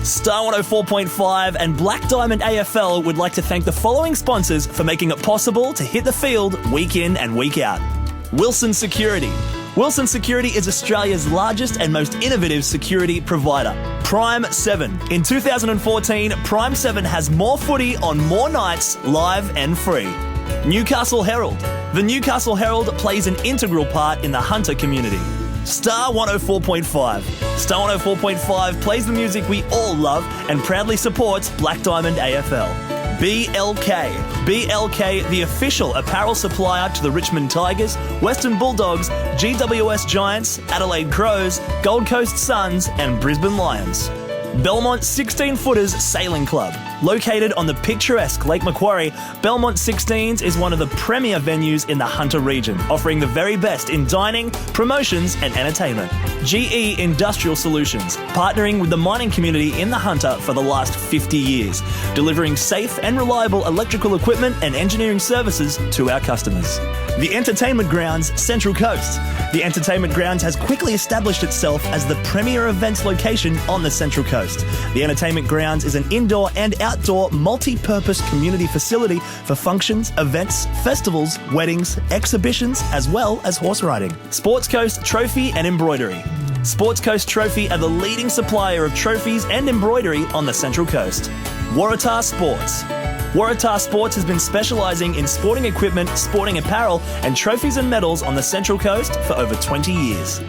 Star 104.5 and Black Diamond AFL would like to thank the following sponsors for making it possible to hit the field week in and week out. Wilson Security. Wilson Security is Australia's largest and most innovative security provider. Prime 7. In 2014, Prime 7 has more footy on more nights, live and free. Newcastle Herald. The Newcastle Herald plays an integral part in the Hunter community. Star 104.5. Star 104.5 plays the music we all love and proudly supports Black Diamond AFL. BLK. BLK, the official apparel supplier to the Richmond Tigers, Western Bulldogs, GWS Giants, Adelaide Crows, Gold Coast Suns and Brisbane Lions. Belmont 16-Footers Sailing Club. Located on the picturesque Lake Macquarie, Belmont 16s is one of the premier venues in the Hunter region, offering the very best in dining, promotions and entertainment. GE Industrial Solutions, partnering with the mining community in the Hunter for the last 50 years, delivering safe and reliable electrical equipment and engineering services to our customers. The Entertainment Grounds Central Coast. The Entertainment Grounds has quickly established itself as the premier events location on the Central Coast. The Entertainment Grounds is an indoor and outdoor multi-purpose community facility for functions, events, festivals, weddings, exhibitions, as well as horse riding. Sports Coast Trophy and Embroidery. Sports Coast Trophy are the leading supplier of trophies and embroidery on the Central Coast. Waratah Sports. Waratah Sports has been specialising in sporting equipment, sporting apparel and trophies and medals on the Central Coast for over 20 years.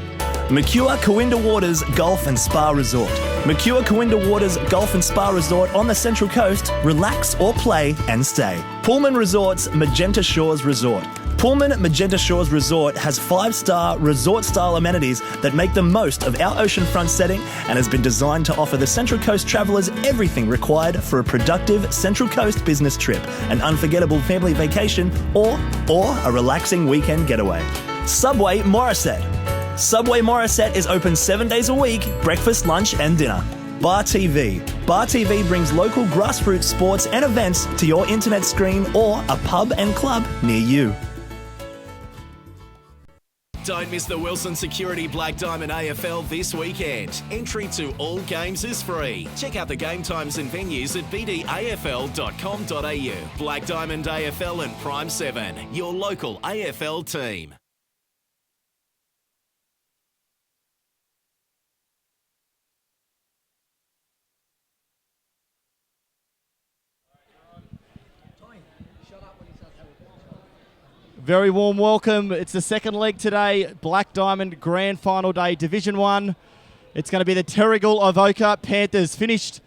Mercure Cowinda Waters Golf and Spa Resort. Mercure Cowinda Waters Golf and Spa Resort on the Central Coast. Relax or play and stay. Pullman Resorts Magenta Shores Resort. Pullman Magenta Shores Resort has 5-star resort-style amenities that make the most of our oceanfront setting and has been designed to offer the Central Coast travellers everything required for a productive Central Coast business trip, an unforgettable family vacation, or a relaxing weekend getaway. Subway Morisset. Subway Morisset is open 7 days a week, breakfast, lunch and dinner. Bar TV. Bar TV brings local grassroots sports and events to your internet screen or a pub and club near you. Don't miss the Wilson Security Black Diamond AFL this weekend. Entry to all games is free. Check out the game times and venues at bdafl.com.au. Black Diamond AFL and Prime 7, your local AFL team. Very warm welcome. It's the second leg today, Black Diamond Grand Final Day, Division 1. It's going to be the Terrigal Avoca Panthers. Finished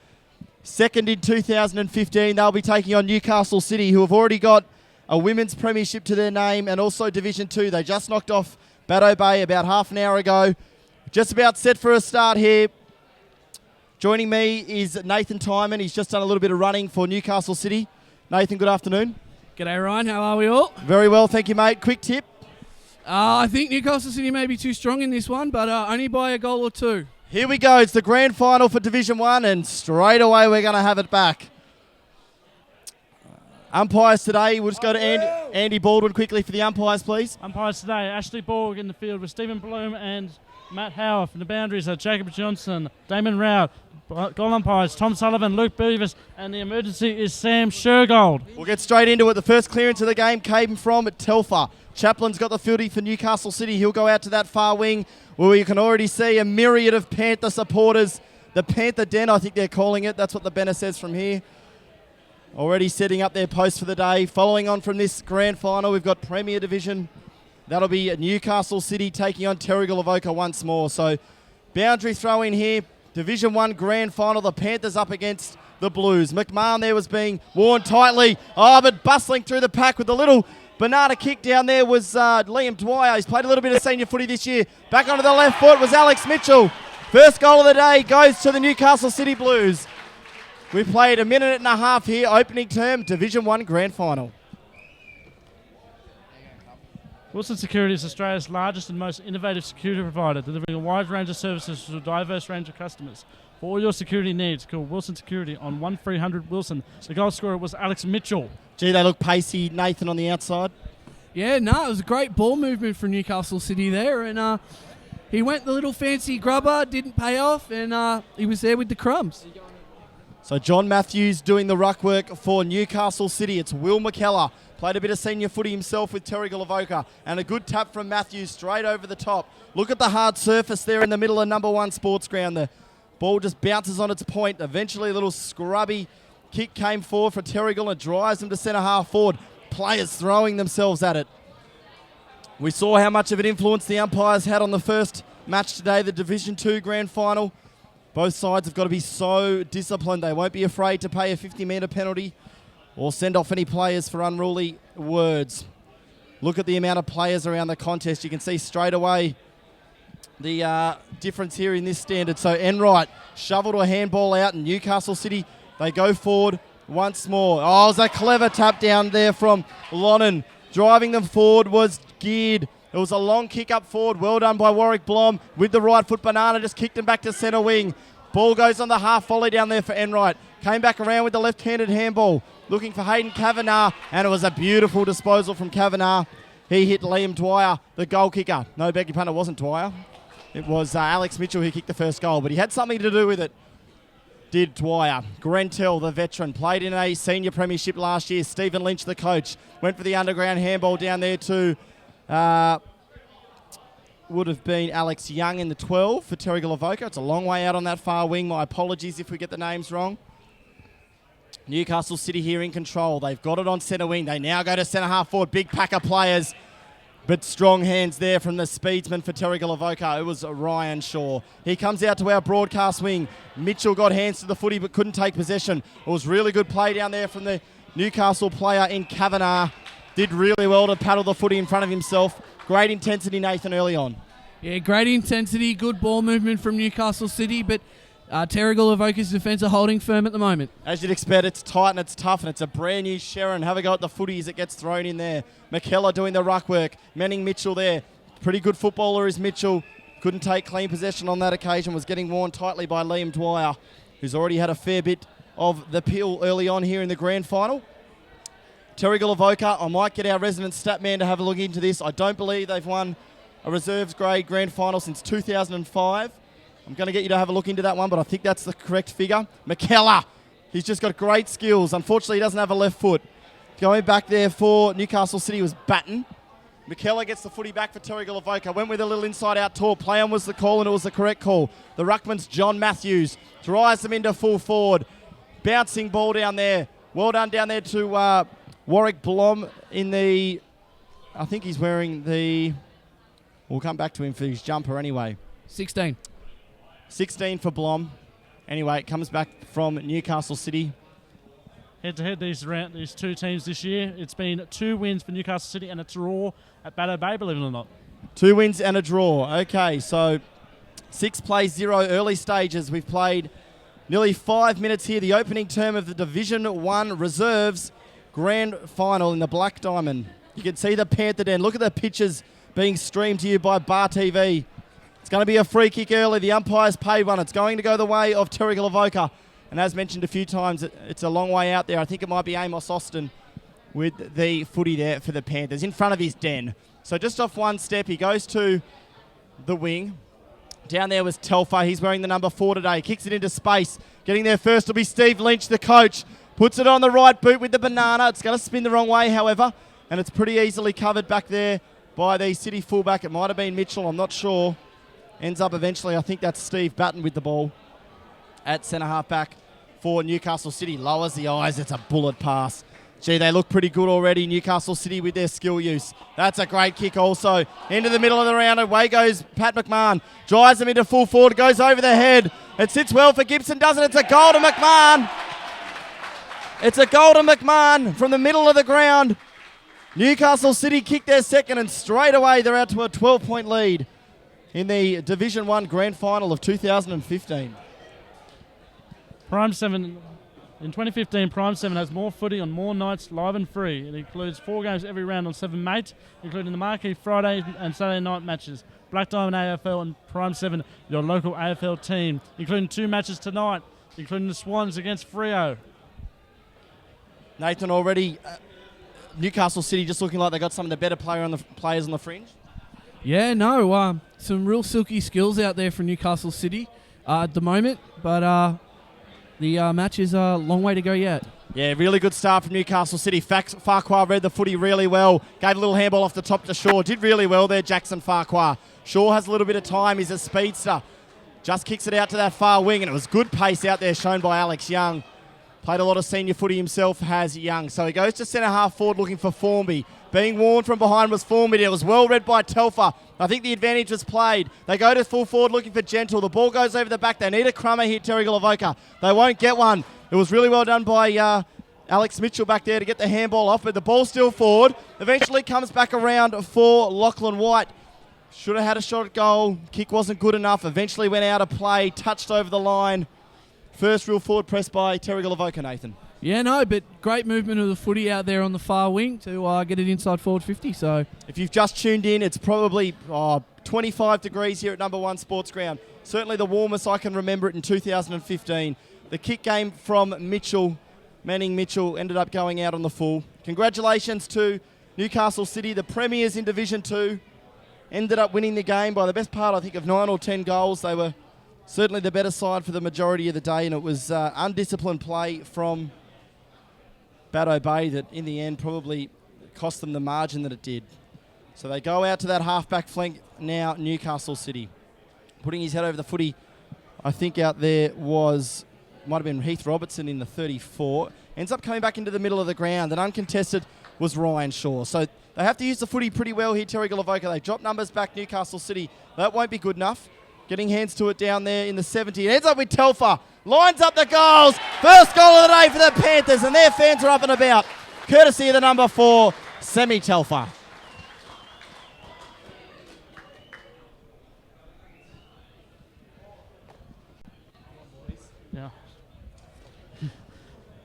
second in 2015. They'll be taking on Newcastle City, who have already got a women's premiership to their name and also Division 2. They just knocked off Baddo Bay about half an hour ago. Just about set for a start here. Joining me is Nathan Timon. He's just done a little bit of running for Newcastle City. Nathan, good afternoon. G'day Ryan, how are we all? Very well, thank you mate. Quick tip? I think Newcastle City may be too strong in this one, but only by a goal or two. Here we go, it's the grand final for Division 1 and straight away we're going to have it back. Umpires today, we'll just go to Andy Baldwin quickly for the umpires please. Umpires today, Ashley Borg in the field with Stephen Bloom and Matt Howe. From the boundaries are Jacob Johnson, Damon Rao. Goal umpires, Tom Sullivan, Luke Beavis, and the emergency is Sam Shergold. We'll get straight into it. The first clearance of the game came from Telfer. Chaplin's got the fielding for Newcastle City. He'll go out to that far wing where you can already see a myriad of Panther supporters. The Panther Den, I think they're calling it. That's what the banner says from here. Already setting up their post for the day. Following on from this grand final, we've got Premier Division. That'll be Newcastle City taking on Terrigal Avoca once more. So boundary throw in here. Division 1 grand final, the Panthers up against the Blues. McMahon there was being worn tightly. But bustling through the pack with a little banana kick down there was Liam Dwyer. He's played a little bit of senior footy this year. Back onto the left foot was Alex Mitchell. First goal of the day goes to the Newcastle City Blues. We've played a minute and a half here, opening term, Division 1 grand final. Wilson Security is Australia's largest and most innovative security provider, delivering a wide range of services to a diverse range of customers. For all your security needs, call Wilson Security on 1300 Wilson. The goal scorer was Alex Mitchell. Gee, they look pacey, Nathan, on the outside. Yeah, no, it was a great ball movement from Newcastle City there, and he went the little fancy grubber, didn't pay off, and he was there with the crumbs. So John Matthews doing the ruck work for Newcastle City. It's Will McKellar. Played a bit of senior footy himself with Terrigal, Avoca. And a good tap from Matthews straight over the top. Look at the hard surface there in the middle of number 1 sports ground. The ball just bounces on its point. Eventually a little scrubby kick came forward for Terrigal and drives them to centre half forward. Players throwing themselves at it. We saw how much of an influence the umpires had on the first match today, the Division 2 Grand Final. Both sides have got to be so disciplined. They won't be afraid to pay a 50-metre penalty or send off any players for unruly words. Look at the amount of players around the contest. You can see straight away the difference here in this standard. So Enright shoveled a handball out, and Newcastle City, they go forward once more. Oh, it was a clever tap down there from Lonnan. Driving them forward was Geared. It was a long kick up forward. Well done by Warwick Blom with the right foot. Banana just kicked him back to centre wing. Ball goes on the half volley down there for Enright. Came back around with the left-handed handball. Looking for Hayden Kavanagh. And it was a beautiful disposal from Kavanagh. He hit Liam Dwyer, the goal kicker. No, beg your pardon, it wasn't Dwyer. It was Alex Mitchell who kicked the first goal. But he had something to do with it. Did Dwyer. Grentel, the veteran, played in a senior premiership last year. Stephen Lynch, the coach, went for the underground handball down there to... would have been Alex Young in the 12 for Terrigal, Avoca. It's a long way out on that far wing. My apologies if we get the names wrong. Newcastle City here in control. They've got it on centre wing. They now go to centre half forward. Big pack of players, but strong hands there from the speedsman for Terrigal, Avoca. It was Ryan Shaw. He comes out to our broadcast wing. Mitchell got hands to the footy but couldn't take possession. It was really good play down there from the Newcastle player in Kavanagh. Did really well to paddle the footy in front of himself. Great intensity, Nathan, early on. Yeah, great intensity, good ball movement from Newcastle City, but Terrigal, Avoca's defence are holding firm at the moment. As you'd expect, it's tight and it's tough, and it's a brand new Sharon. Have a go at the footy as it gets thrown in there. McKellar doing the ruck work. Manning Mitchell there. Pretty good footballer is Mitchell. Couldn't take clean possession on that occasion. Was getting worn tightly by Liam Dwyer, who's already had a fair bit of the pill early on here in the grand final. Terrigal, Avoca, I might get our resident stat man to have a look into this. I don't believe they've won a reserves grade grand final since 2005. I'm going to get you to have a look into that one, but I think that's the correct figure. McKellar, he's just got great skills. Unfortunately, he doesn't have a left foot. Going back there for Newcastle City was Batten. McKellar gets the footy back for Terrigal, Avoca. Went with a little inside-out tour. Play on was the call, and it was the correct call. The ruckman's John Matthews. Drives them into full forward. Bouncing ball down there. Well done down there to Warwick Blom in the... I think he's wearing the... We'll come back to him for his jumper anyway. 16 for Blom. Anyway, it comes back from Newcastle City. Head-to-head, these two teams this year, it's been 2 wins for Newcastle City and a draw at Battle Bay, believe it or not. 2 wins and a draw. Okay, so 6 plays 0 early stages. We've played nearly 5 minutes here. The opening term of the Division 1 Reserves Grand Final in the Black Diamond. You can see the Panther Den. Look at the pictures being streamed to you by Bar TV. It's going to be a free kick early. The umpire's paid one. It's going to go the way of Terrigal, Avoca. And as mentioned a few times, it's a long way out there. I think it might be Amos Austin with the footy there for the Panthers in front of his den. So just off one step, he goes to the wing. Down there was Telfer. He's wearing the number 4 today. Kicks it into space. Getting there first will be Steve Lynch, the coach. Puts it on the right boot with the banana. It's going to spin the wrong way, however. And it's pretty easily covered back there by the City fullback. It might have been Mitchell. I'm not sure. Ends up eventually, I think that's Steve Batten with the ball at centre half back for Newcastle City. Lowers the eyes. It's a bullet pass. Gee, they look pretty good already, Newcastle City, with their skill use. That's a great kick also. Into the middle of the round. Away goes Pat McMahon. Drives them into full forward. Goes over the head. It sits well for Gibson, doesn't it? It's a goal to McMahon. It's a goal to McMahon from the middle of the ground. Newcastle City kick their second, and straight away they're out to a 12-point lead in the Division 1 Grand Final of 2015. Prime 7, in 2015, Prime 7 has more footy on more nights, live and free. It includes 4 games every round on 7 Mate, including the marquee Friday and Saturday night matches. Black Diamond AFL and Prime 7, your local AFL team, including 2 matches tonight, including the Swans against Freo. Nathan, already Newcastle City just looking like they got some of the better players on the fringe. Yeah, no, some real silky skills out there for Newcastle City at the moment. But the match is a long way to go yet. Yeah, really good start from Newcastle City. Farquhar read the footy really well. Gave a little handball off the top to Shaw. Did really well there, Jackson Farquhar. Shaw has a little bit of time. He's a speedster. Just kicks it out to that far wing, and it was good pace out there shown by Alex Young. Played a lot of senior footy himself, has Young. So he goes to centre-half forward looking for Formby. Being warned from behind was Formby. It was well read by Telfer. I think the advantage was played. They go to full forward looking for Gentle. The ball goes over the back. They need a crummer here, Terrigal Avoca. They won't get one. It was really well done by Alex Mitchell back there to get the handball off, but the ball's still forward. Eventually comes back around for Lachlan White. Should have had a shot at goal. Kick wasn't good enough. Eventually went out of play, touched over the line. First real forward press by Terrigal Avoca, Nathan. Yeah, no, but great movement of the footy out there on the far wing to get it inside forward 50. So if you've just tuned in, it's probably 25 degrees here at Number 1 Sports Ground. Certainly the warmest I can remember it in 2015. The kick game from Mitchell, Manning Mitchell, ended up going out on the full. Congratulations to Newcastle City, the premiers in Division 2. Ended up winning the game by the best part, I think, of 9 or 10 goals. They were certainly the better side for the majority of the day, and it was undisciplined play from Baddo Bay that in the end probably cost them the margin that it did. So they go out to that half-back flank now, Newcastle City. Putting his head over the footy, I think out there might have been Heath Robertson in the 34. Ends up coming back into the middle of the ground, and uncontested was Ryan Shaw. So they have to use the footy pretty well here, Terrigal Avoca. They drop numbers back, Newcastle City. That won't be good enough. Getting hands to it down there in the 70. It ends up with Telfer. Lines up the goals. First goal of the day for the Panthers, and their fans are up and about. Courtesy of the number 4, Semi Telfer. Yeah.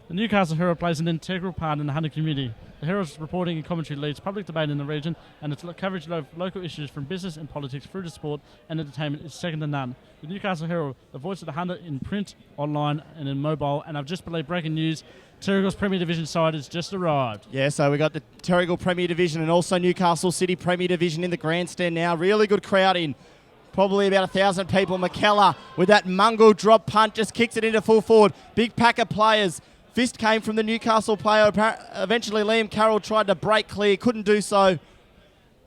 The Newcastle Herald plays an integral part in the Hunter community. The Herald's reporting and commentary leads public debate in the region, and its coverage of local issues from business and politics through to sport and entertainment is second to none. The Newcastle Herald, the voice of the Hunter in print, online, and in mobile. And I've just believed breaking news: Terrigal's Premier Division side has just arrived. Yeah, so we got the Terrigal Premier Division and also Newcastle City Premier Division in the grandstand now. Really good crowd in. Probably about 1,000 people. McKellar with that Mungo drop punt just kicks it into full forward. Big pack of players. Fist came from the Newcastle player. Eventually Liam Carroll tried to break clear. Couldn't do so.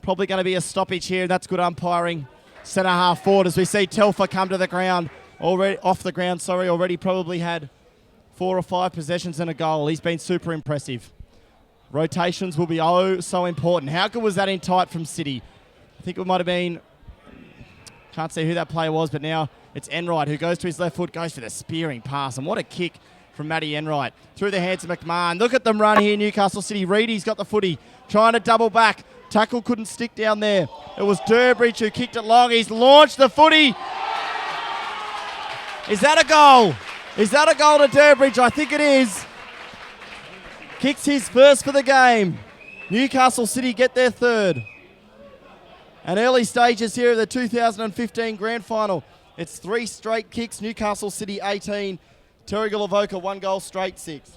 Probably going to be a stoppage here. That's good umpiring. Centre half forward as we see Telfer come to the ground. Already probably had 4 or 5 possessions and a goal. He's been super impressive. Rotations will be so important. How good was that in tight from City? I think it might have been... Can't see who that player was, but now it's Enright who goes to his left foot, goes for the spearing pass. And what a kick from Matty Enright. Through the hands of McMahon. Look at them run here, Newcastle City. Reedy's got the footy, trying to double back. Tackle couldn't stick down there. It was Durbridge who kicked it long. He's launched the footy. Is that a goal? Is that a goal to Durbridge? I think it is. Kicks his first for the game. Newcastle City get their third. And early stages here of the 2015 Grand Final. It's 3 straight kicks. Newcastle City 18. Terrigal Avoca 1 goal straight 6.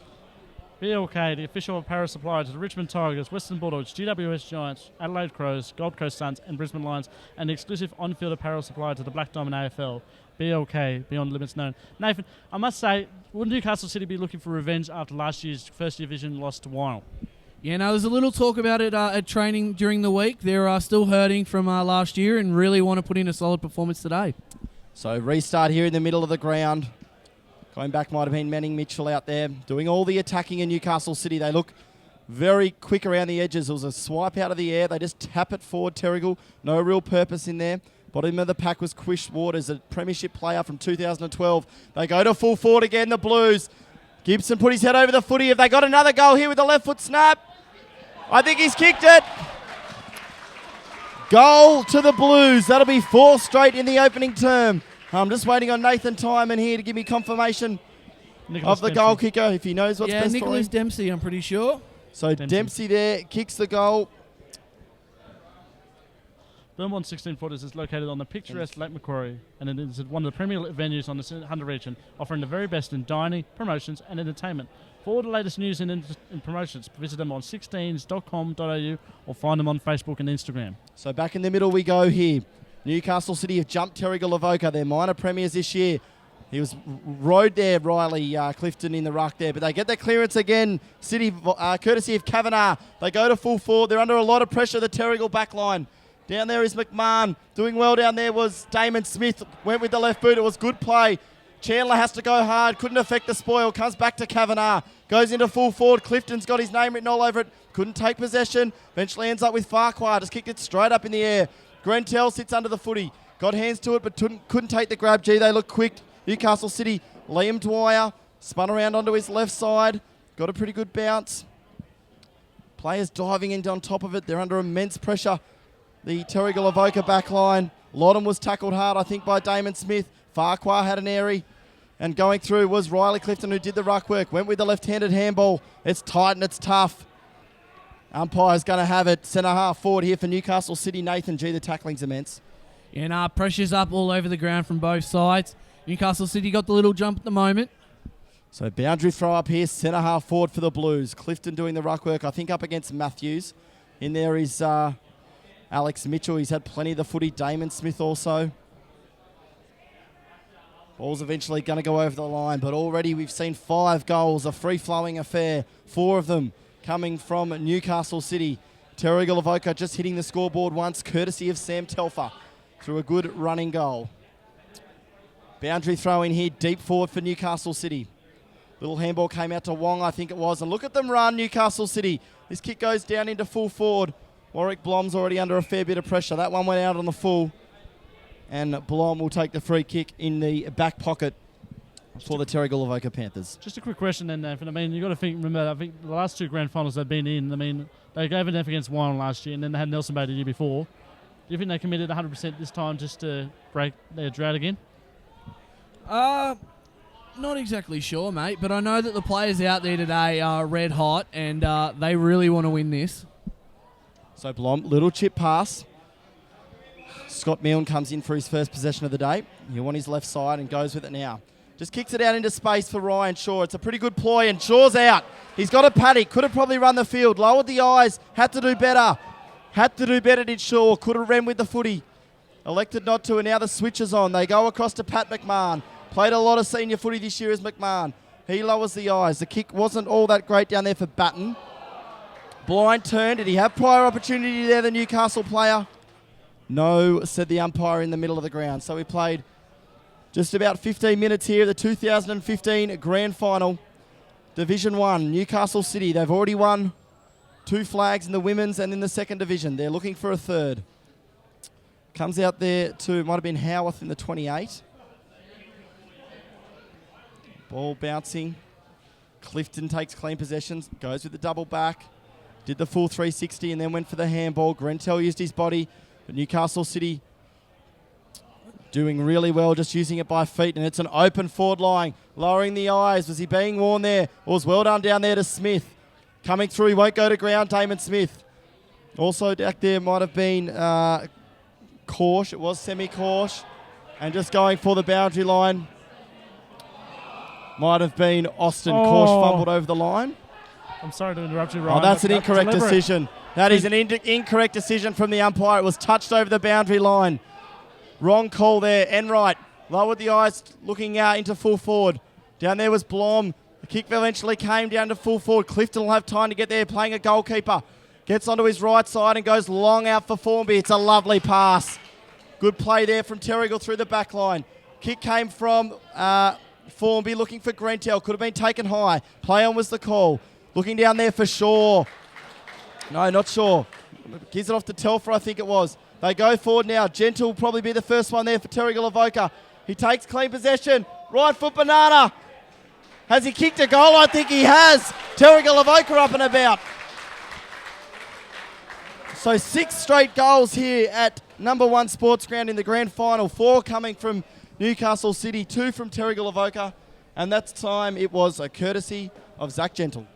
BLK, the official apparel supplier to the Richmond Tigers, Western Bulldogs, GWS Giants, Adelaide Crows, Gold Coast Suns and Brisbane Lions, and the exclusive on-field apparel supplier to the Black Diamond AFL. BLK, Beyond Limits Known. Nathan, I must say, would Newcastle City be looking for revenge after last year's first division loss to Wyong? Yeah, no, there's a little talk about it at training during the week. They're still hurting from last year and really want to put in a solid performance today. So restart here in the middle of the ground. Going back might have been Manning Mitchell out there doing all the attacking in Newcastle City. They look very quick around the edges. It was a swipe out of the air. They just tap it forward, Terrigal. No real purpose in there. Bottom of the pack was Quish Waters, a premiership player from 2012. They go to full forward again, the Blues. Gibson put his head over the footy. Have they got another goal here with the left foot snap? I think he's kicked it. Goal to the Blues. That'll be 4 straight in the opening term. I'm just waiting on Nathan Tyman here to give me confirmation of the goal kicker, if he knows what's best for him. Nicholas Dempsey, I'm pretty sure. So Dempsey there kicks the goal. Belmont 16-footers is located on the picturesque Lake Macquarie, and it is one of the premier venues on the Hunter region, offering the very best in dining, promotions and entertainment. For all the latest news and promotions, visit them on 16s.com.au or find them on Facebook and Instagram. So back in the middle we go here. Newcastle City have jumped Terrigal Avoca. They're minor premiers this year. He was rode there, Riley Clifton in the ruck there, but they get their clearance again. City, courtesy of Kavanagh. They go to full forward. They're under a lot of pressure, the Terrigal back line. Down there is McMahon. Doing well down there was Damon Smith. Went with the left boot. It was good play. Chandler has to go hard. Couldn't affect the spoil. Comes back to Kavanagh. Goes into full forward. Clifton's got his name written all over it. Couldn't take possession. Eventually ends up with Farquhar. Just kicked it straight up in the air. Grentel sits under the footy. Got hands to it, but couldn't take the grab. Gee, they look quick. Newcastle City. Liam Dwyer spun around onto his left side. Got a pretty good bounce. Players diving in on top of it. They're under immense pressure. The Terrigal Avoca back line. Lodham was tackled hard, I think, by Damon Smith. Farquhar had an airy. And going through was Riley Clifton, who did the ruck work. Went with the left-handed handball. It's tight and it's tough. Umpire's going to have it. Centre half forward here for Newcastle City. Nathan G, the tackling's immense. And pressure's up all over the ground from both sides. Newcastle City got the little jump at the moment. So boundary throw up here, centre half forward for the Blues. Clifton doing the ruck work, I think up against Matthews. In there is Alex Mitchell. He's had plenty of the footy. Damon Smith also. Ball's eventually going to go over the line, but already we've seen 5 goals, a free-flowing affair. 4 of them coming from Newcastle City. Terrigal Avoca just hitting the scoreboard once, courtesy of Sam Telfer, through a good running goal. Boundary throw in here, deep forward for Newcastle City. Little handball came out to Wong, I think it was. And look at them run, Newcastle City. This kick goes down into full forward. Warwick Blom's already under a fair bit of pressure. That one went out on the full. And Blom will take the free kick in the back pocket for the Terrigal Avoca Panthers. Just a quick question then, Nathan. I mean, you've got to remember, I think the last 2 grand finals they've been in, I mean, they gave an F against Wyong last year, and then they had Nelson Bay the year before. Do you think they committed 100% this time just to break their drought again? Not exactly sure, mate, but I know that the players out there today are red hot, and they really want to win this. So Blom, little chip pass. Scott Milne comes in for his first possession of the day. He'll on his left side and goes with it now. Just kicks it out into space for Ryan Shaw. It's a pretty good ploy, and Shaw's out. He's got a paddock. Could have probably run the field. Lowered the eyes. Had to do better. Did Shaw. Could have ran with the footy. Elected not to, and now the switch is on. They go across to Pat McMahon. Played a lot of senior footy this year as McMahon. He lowers the eyes. The kick wasn't all that great down there for Batten. Blind turn. Did he have prior opportunity there, the Newcastle player? No, said the umpire in the middle of the ground. So we played just about 15 minutes here, the 2015 Grand Final. Division 1, Newcastle City. They've already won 2 flags in the women's and in the second division. They're looking for a third. Comes out there to, might have been Howarth in the 28. Ball bouncing. Clifton takes clean possessions, goes with the double back. Did the full 360 and then went for the handball. Grentel used his body. But Newcastle City doing really well, just using it by feet. And it's an open forward line. Lowering the eyes. Was he being warned there? It was well done down there to Smith. Coming through, he won't go to ground, Damon Smith. Also back there might have been Korsh. It was semi-Korsh. And just going for the boundary line might have been Austin. Korsh fumbled over the line. I'm sorry to interrupt you, Ryan. Oh, that's an incorrect decision. That is an incorrect decision from the umpire. It was touched over the boundary line. Wrong call there. Enright lowered the eyes, looking out into full forward. Down there was Blom. The kick eventually came down to full forward. Clifton will have time to get there, playing a goalkeeper. Gets onto his right side and goes long out for Formby. It's a lovely pass. Good play there from Terrigal through the back line. Kick came from Formby, looking for Grentel. Could have been taken high. Play on was the call. Looking down there for Shaw. No, not Shaw. Gives it off to Telfer, I think it was. They go forward now. Gentle will probably be the first one there for Terrigal Avoca. He takes clean possession. Right foot banana. Has he kicked a goal? I think he has. Terrigal Avoca up and about. So 6 straight goals here at number 1 Sports Ground in the Grand Final. 4 coming from Newcastle City, 2 from Terrigal Avoca. And that time it was a courtesy of Zach Gentle.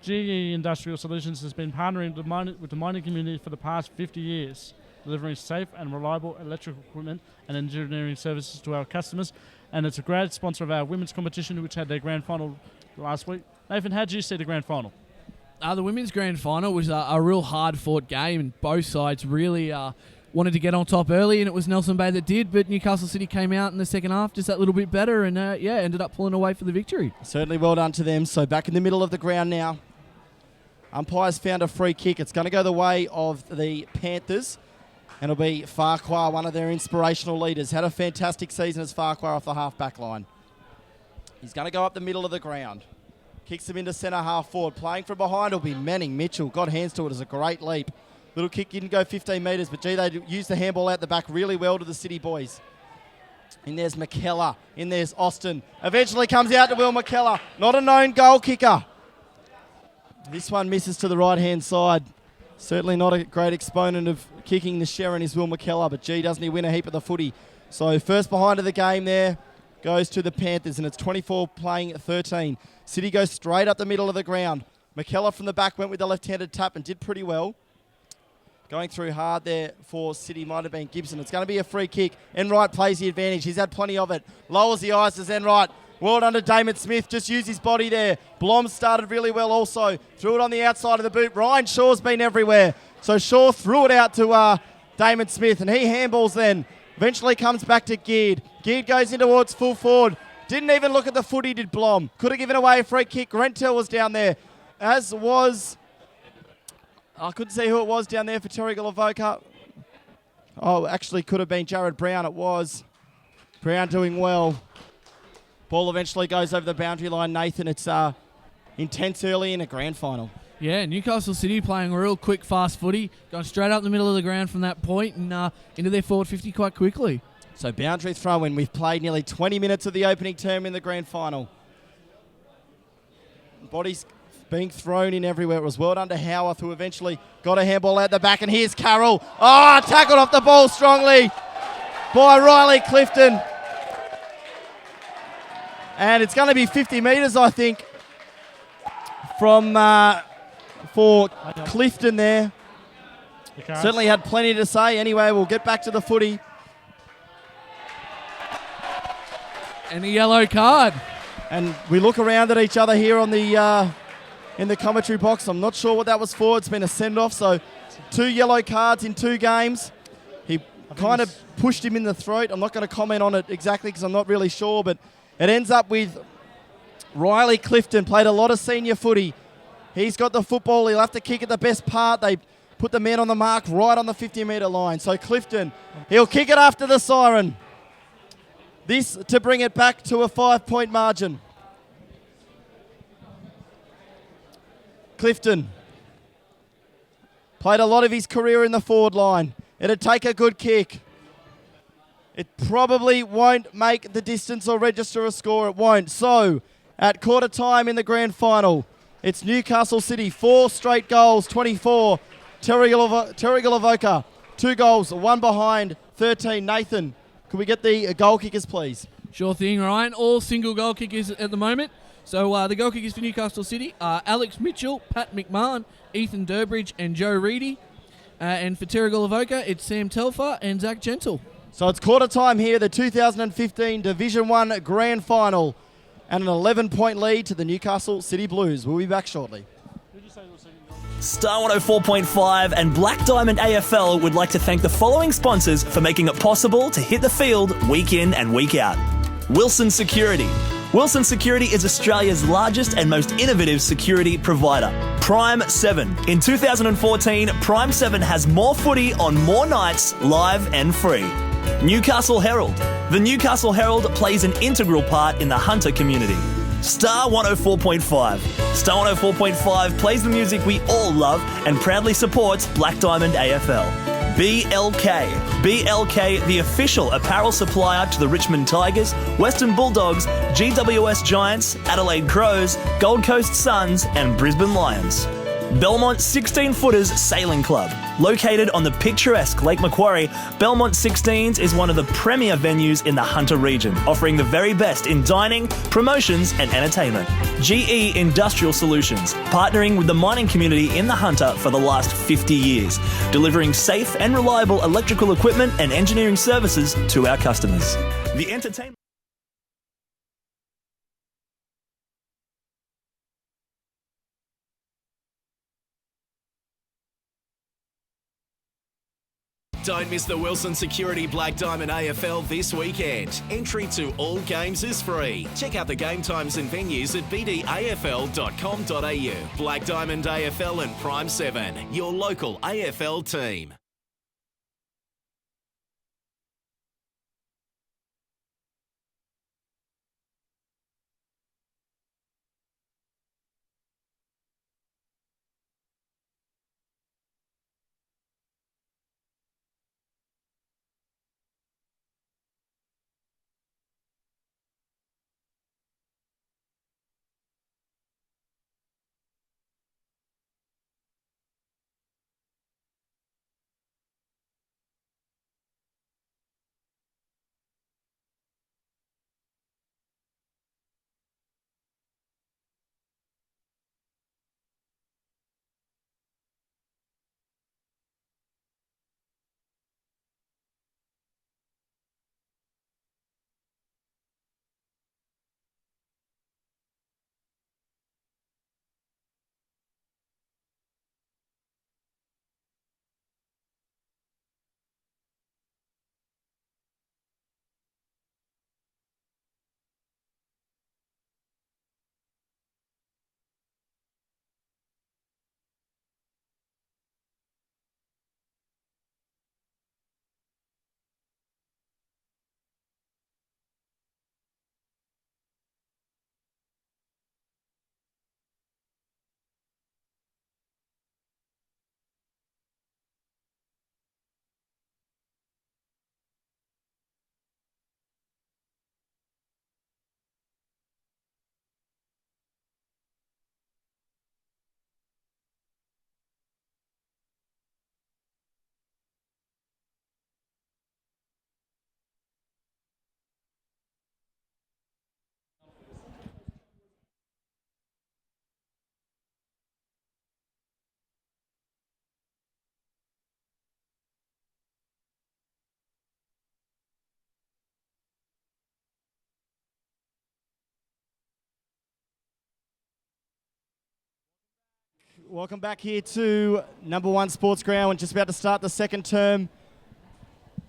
GE Industrial Solutions has been partnering with the mining community for the past 50 years, delivering safe and reliable electrical equipment and engineering services to our customers. And it's a great sponsor of our women's competition, which had their grand final last week. Nathan, how did you see the grand final? The women's grand final was a real hard-fought game, and both sides really wanted to get on top early, and it was Nelson Bay that did, but Newcastle City came out in the second half just that little bit better and, ended up pulling away for the victory. Certainly well done to them. So back in the middle of the ground now. Umpires found a free kick. It's going to go the way of the Panthers, and it'll be Farquhar, one of their inspirational leaders. Had a fantastic season as Farquhar off the half-back line. He's going to go up the middle of the ground. Kicks him into centre half forward. Playing from behind will be Manning. Mitchell got hands to it as a great leap. Little kick didn't go 15 metres, but gee, they used the handball out the back really well to the City boys. In there's McKellar. In there's Austin. Eventually comes out to Will McKellar. Not a known goal kicker. This one misses to the right-hand side. Certainly not a great exponent of kicking the Sharon is Will McKellar, but gee, doesn't he win a heap of the footy. So first behind of the game there goes to the Panthers, and it's 24 playing 13. City goes straight up the middle of the ground. McKellar from the back went with the left-handed tap and did pretty well. Going through hard there for City might have been Gibson. It's going to be a free kick. Enright plays the advantage. He's had plenty of it. Lowers the eyes as Enright. Well done to Damon Smith. Just used his body there. Blom started really well also. Threw it on the outside of the boot. Ryan Shaw's been everywhere. So Shaw threw it out to Damon Smith, and he handballs then. Eventually comes back to Geard. Geard goes in towards full forward. Didn't even look at the footy, did Blom. Could have given away a free kick. Rentel was down there, as was... I couldn't see who it was down there for Terrigal Avoca. Oh, actually could have been Jared Brown. It was. Brown doing well. Ball eventually goes over the boundary line. Nathan, it's intense early in a grand final. Yeah, Newcastle City playing real quick, fast footy. Going straight up the middle of the ground from that point and into their forward 50 quite quickly. So boundary throw-in. We've played nearly 20 minutes of the opening term in the grand final. Bodies being thrown in everywhere. It was well done to Howarth, who eventually got a handball out the back. And here's Carroll. Oh, tackled off the ball strongly by Riley Clifton. And it's going to be 50 metres, I think, from for Clifton there. Certainly had plenty to say. Anyway, we'll get back to the footy. And a yellow card. And we look around at each other here on the in the commentary box. I'm not sure what that was for. It's been a send-off. So 2 yellow cards in 2 games. He kind of pushed him in the throat. I'm not going to comment on it exactly because I'm not really sure, but it ends up with Riley Clifton. Played a lot of senior footy. He's got the football. He'll have to kick at the best part. They put the man on the mark right on the 50-metre line. So Clifton, he'll kick it after the siren. This to bring it back to a 5-point margin. Clifton played a lot of his career in the forward line. It'd take a good kick. It probably won't make the distance or register a score. It won't. So, at quarter time in the grand final, it's Newcastle City, 4 straight goals, 24. Terrigal Avoca, 2 goals, 1 behind, 13. Nathan, could we get the goal kickers, please? Sure thing, Ryan. All single goal kickers at the moment. So the goal kickers for Newcastle City are Alex Mitchell, Pat McMahon, Ethan Durbridge and Joe Reedy. And for Terrigal Avoca, it's Sam Telfer and Zach Gentle. So it's quarter time here, the 2015 Division 1 Grand Final, and an 11-point lead to the Newcastle City Blues. We'll be back shortly. Star 104.5 and Black Diamond AFL would like to thank the following sponsors for making it possible to hit the field week in and week out. Wilson Security. Wilson Security is Australia's largest and most innovative security provider. Prime 7. In 2014, Prime 7 has more footy on more nights, live and free. Newcastle Herald. The Newcastle Herald plays an integral part in the Hunter community. Star 104.5. Star 104.5 plays the music we all love and proudly supports Black Diamond AFL. BLK. BLK, the official apparel supplier to the Richmond Tigers, Western Bulldogs, GWS Giants, Adelaide Crows, Gold Coast Suns and Brisbane Lions. Belmont 16-Footers Sailing Club. Located on the picturesque Lake Macquarie, Belmont 16s is one of the premier venues in the Hunter region, offering the very best in dining, promotions and entertainment. GE Industrial Solutions, partnering with the mining community in the Hunter for the last 50 years, delivering safe and reliable electrical equipment and engineering services to our customers. The entertainment... Don't miss the Wilson Security Black Diamond AFL this weekend. Entry to all games is free. Check out the game times and venues at bdafl.com.au. Black Diamond AFL and Prime 7, your local AFL team. Welcome back here to number 1 Sports Ground. We're just about to start the second term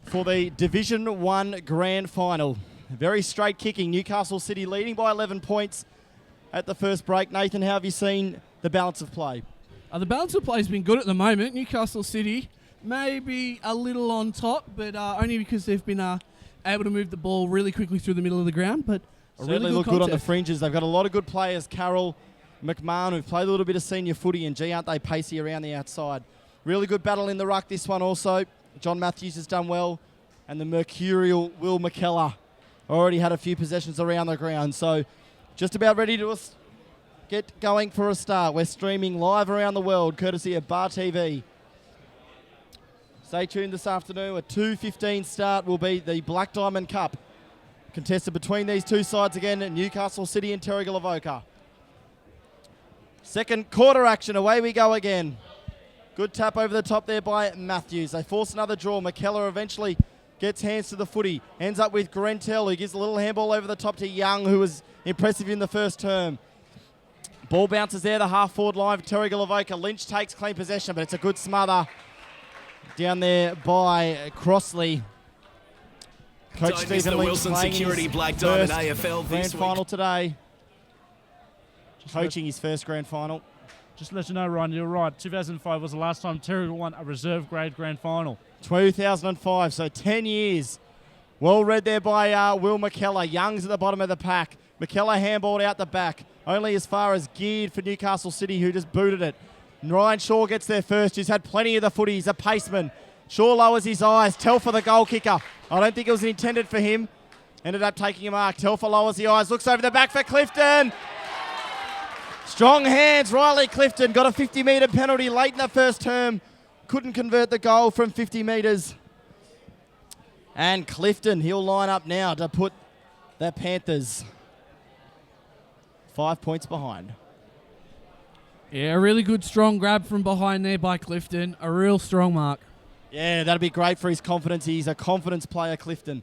for the Division 1 Grand Final. Very straight kicking. Newcastle City leading by 11 points at the first break. Nathan, how have you seen the balance of play? The balance of play has been good at the moment. Newcastle City maybe a little on top, but only because they've been able to move the ball really quickly through the middle of the ground. But Certainly really look good good on the contest. fringes. They've got a lot of good players. Carroll, McMahon, who've played a little bit of senior footy, and gee, aren't they pacey around the outside. Really good battle in the ruck, this one also. John Matthews has done well, and the mercurial Will McKellar already had a few possessions around the ground. So just about ready to get going for a start. We're streaming live around the world, courtesy of Bar TV. Stay tuned this afternoon. A 2:15 start will be the Black Diamond Cup, contested between these two sides again at Newcastle City and Terrigal Avoca. Second quarter action, away we go again. Good tap over the top there by Matthews. They force another draw. McKellar eventually gets hands to the footy. Ends up with Grentel, who gives a little handball over the top to Young, who was impressive in the first term. Ball bounces there, the half-forward line for Terrigal Avoca. Lynch takes clean possession, but it's a good smother down there by Crossley. Coach Don't miss Stephen the Lynch Wilson playing Security his Black Diamond first AFL grand this week. final today. Coaching his first grand final. Just to let you know, Ryan, you're right. 2005 was the last time Terrigal won a reserve grade grand final. 2005, so 10 years. Well read there by Will McKellar. Young's at the bottom of the pack. McKellar handballed out the back. Only as far as geared for Newcastle City, who just booted it. Ryan Shaw gets there first. He's had plenty of the footy. He's a paceman. Shaw lowers his eyes. Telfer, the goal kicker. I don't think it was intended for him. Ended up taking a mark. Telfer lowers the eyes. Looks over the back for Clifton. Strong hands. Riley Clifton got a 50-metre penalty late in the first term. Couldn't convert the goal from 50 metres. And Clifton, he'll line up now to put the Panthers 5 points behind. Yeah, a really good strong grab from behind there by Clifton. A real strong mark. Yeah, that'd be great for his confidence. He's a confidence player, Clifton.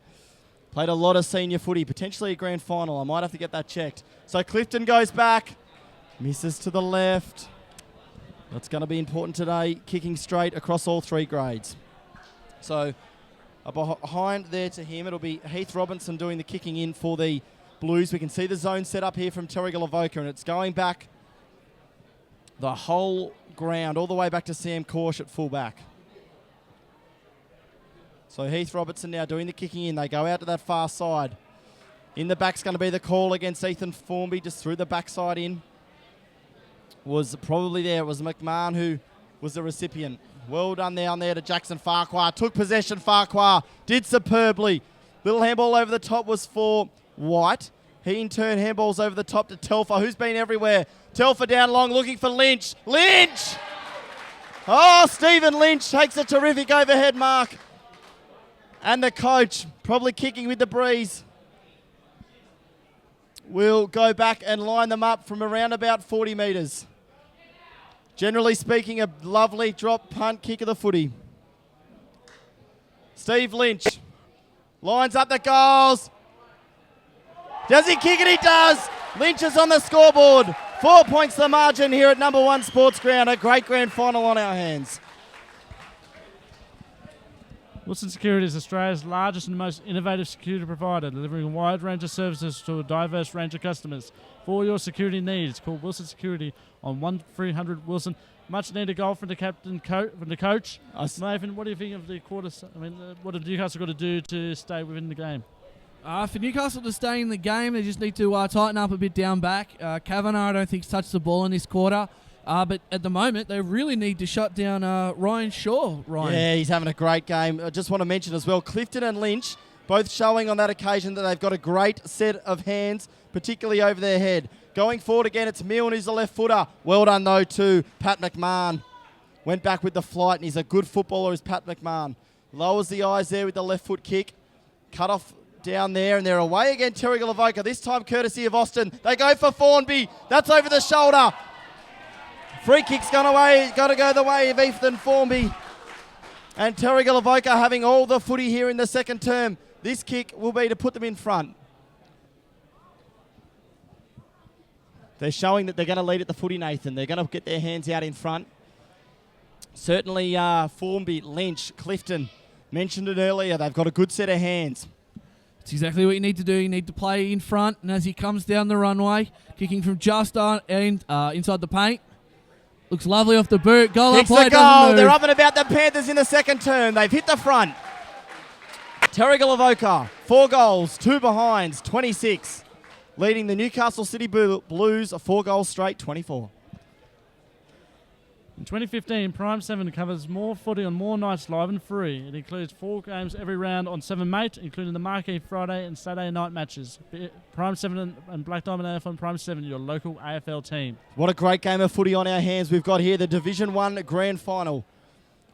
Played a lot of senior footy, potentially a grand final. I might have to get that checked. So Clifton goes back. Misses to the left. That's going to be important today. Kicking straight across all three grades. So behind there to him, it'll be Heath Robinson doing the kicking in for the Blues. We can see the zone set up here from Terrigal Avoca, and it's going back the whole ground, all the way back to Sam Korsh at fullback. So Heath Robertson now doing the kicking in. They go out to that far side. In the back's going to be the call against Ethan Formby, just through the backside in. Was probably there. It was McMahon who was the recipient. Well done down there to Jackson Farquhar. Took possession, Farquhar. Did superbly. Little handball over the top was for White. He in turn handballs over the top to Telfer, who's been everywhere. Telfer down long looking for Lynch. Lynch! Oh, Stephen Lynch takes a terrific overhead mark. And the coach, probably kicking with the breeze, will go back and line them up from around about 40 metres. Generally speaking, a lovely drop punt kick of the footy. Steve Lynch lines up the goals. Does he kick it? He does. Lynch is on the scoreboard. 4 points the margin here at number 1 Sports Ground. A great grand final on our hands. Wilson Security is Australia's largest and most innovative security provider, delivering a wide range of services to a diverse range of customers. For all your security needs, call Wilson Security on 1300 Wilson. Much needed goal from the captain, from the coach. Nathan, what do you think of the quarters? I mean, what have Newcastle got to do to stay within the game? For Newcastle to stay in the game, they just need to tighten up a bit down back. Kavanagh, I don't think, touched the ball in this quarter. But at the moment, they really need to shut down Ryan Shaw. Yeah, he's having a great game. I just want to mention as well, Clifton and Lynch both showing on that occasion that they've got a great set of hands, particularly over their head. Going forward again, it's Milne who's the left footer. Well done, though, to Pat McMahon. Went back with the flight, and he's a good footballer, is Pat McMahon. Lowers the eyes there with the left foot kick. Cut off down there, and they're away again, Terrigal Avoca. This time courtesy of Austin. They go for Formby. That's over the shoulder. Free kick's gone away. Got to go the way of Ethan Formby. And Terrigal Avoca having all the footy here in the second term. This kick will be to put them in front. They're showing that they're going to lead at the footy, Nathan. They're going to get their hands out in front. Certainly Formby, Lynch, Clifton, mentioned it earlier. They've got a good set of hands. It's exactly what you need to do. You need to play in front. And as he comes down the runway, kicking from just inside the paint. Looks lovely off the boot. Goal up play. They're up and about the Panthers in the second term. They've hit the front. Terrigal Avoca, 4 goals, 2 behinds, 26. Leading the Newcastle City Blues 4 goals straight, 24. In 2015, Prime 7 covers more footy on more nights live and free. It includes 4 games every round on 7 Mate, including the marquee Friday and Saturday night matches. Prime 7 and Black Diamond AFL on Prime 7, your local AFL team. What a great game of footy on our hands we've got here, the Division 1 Grand Final.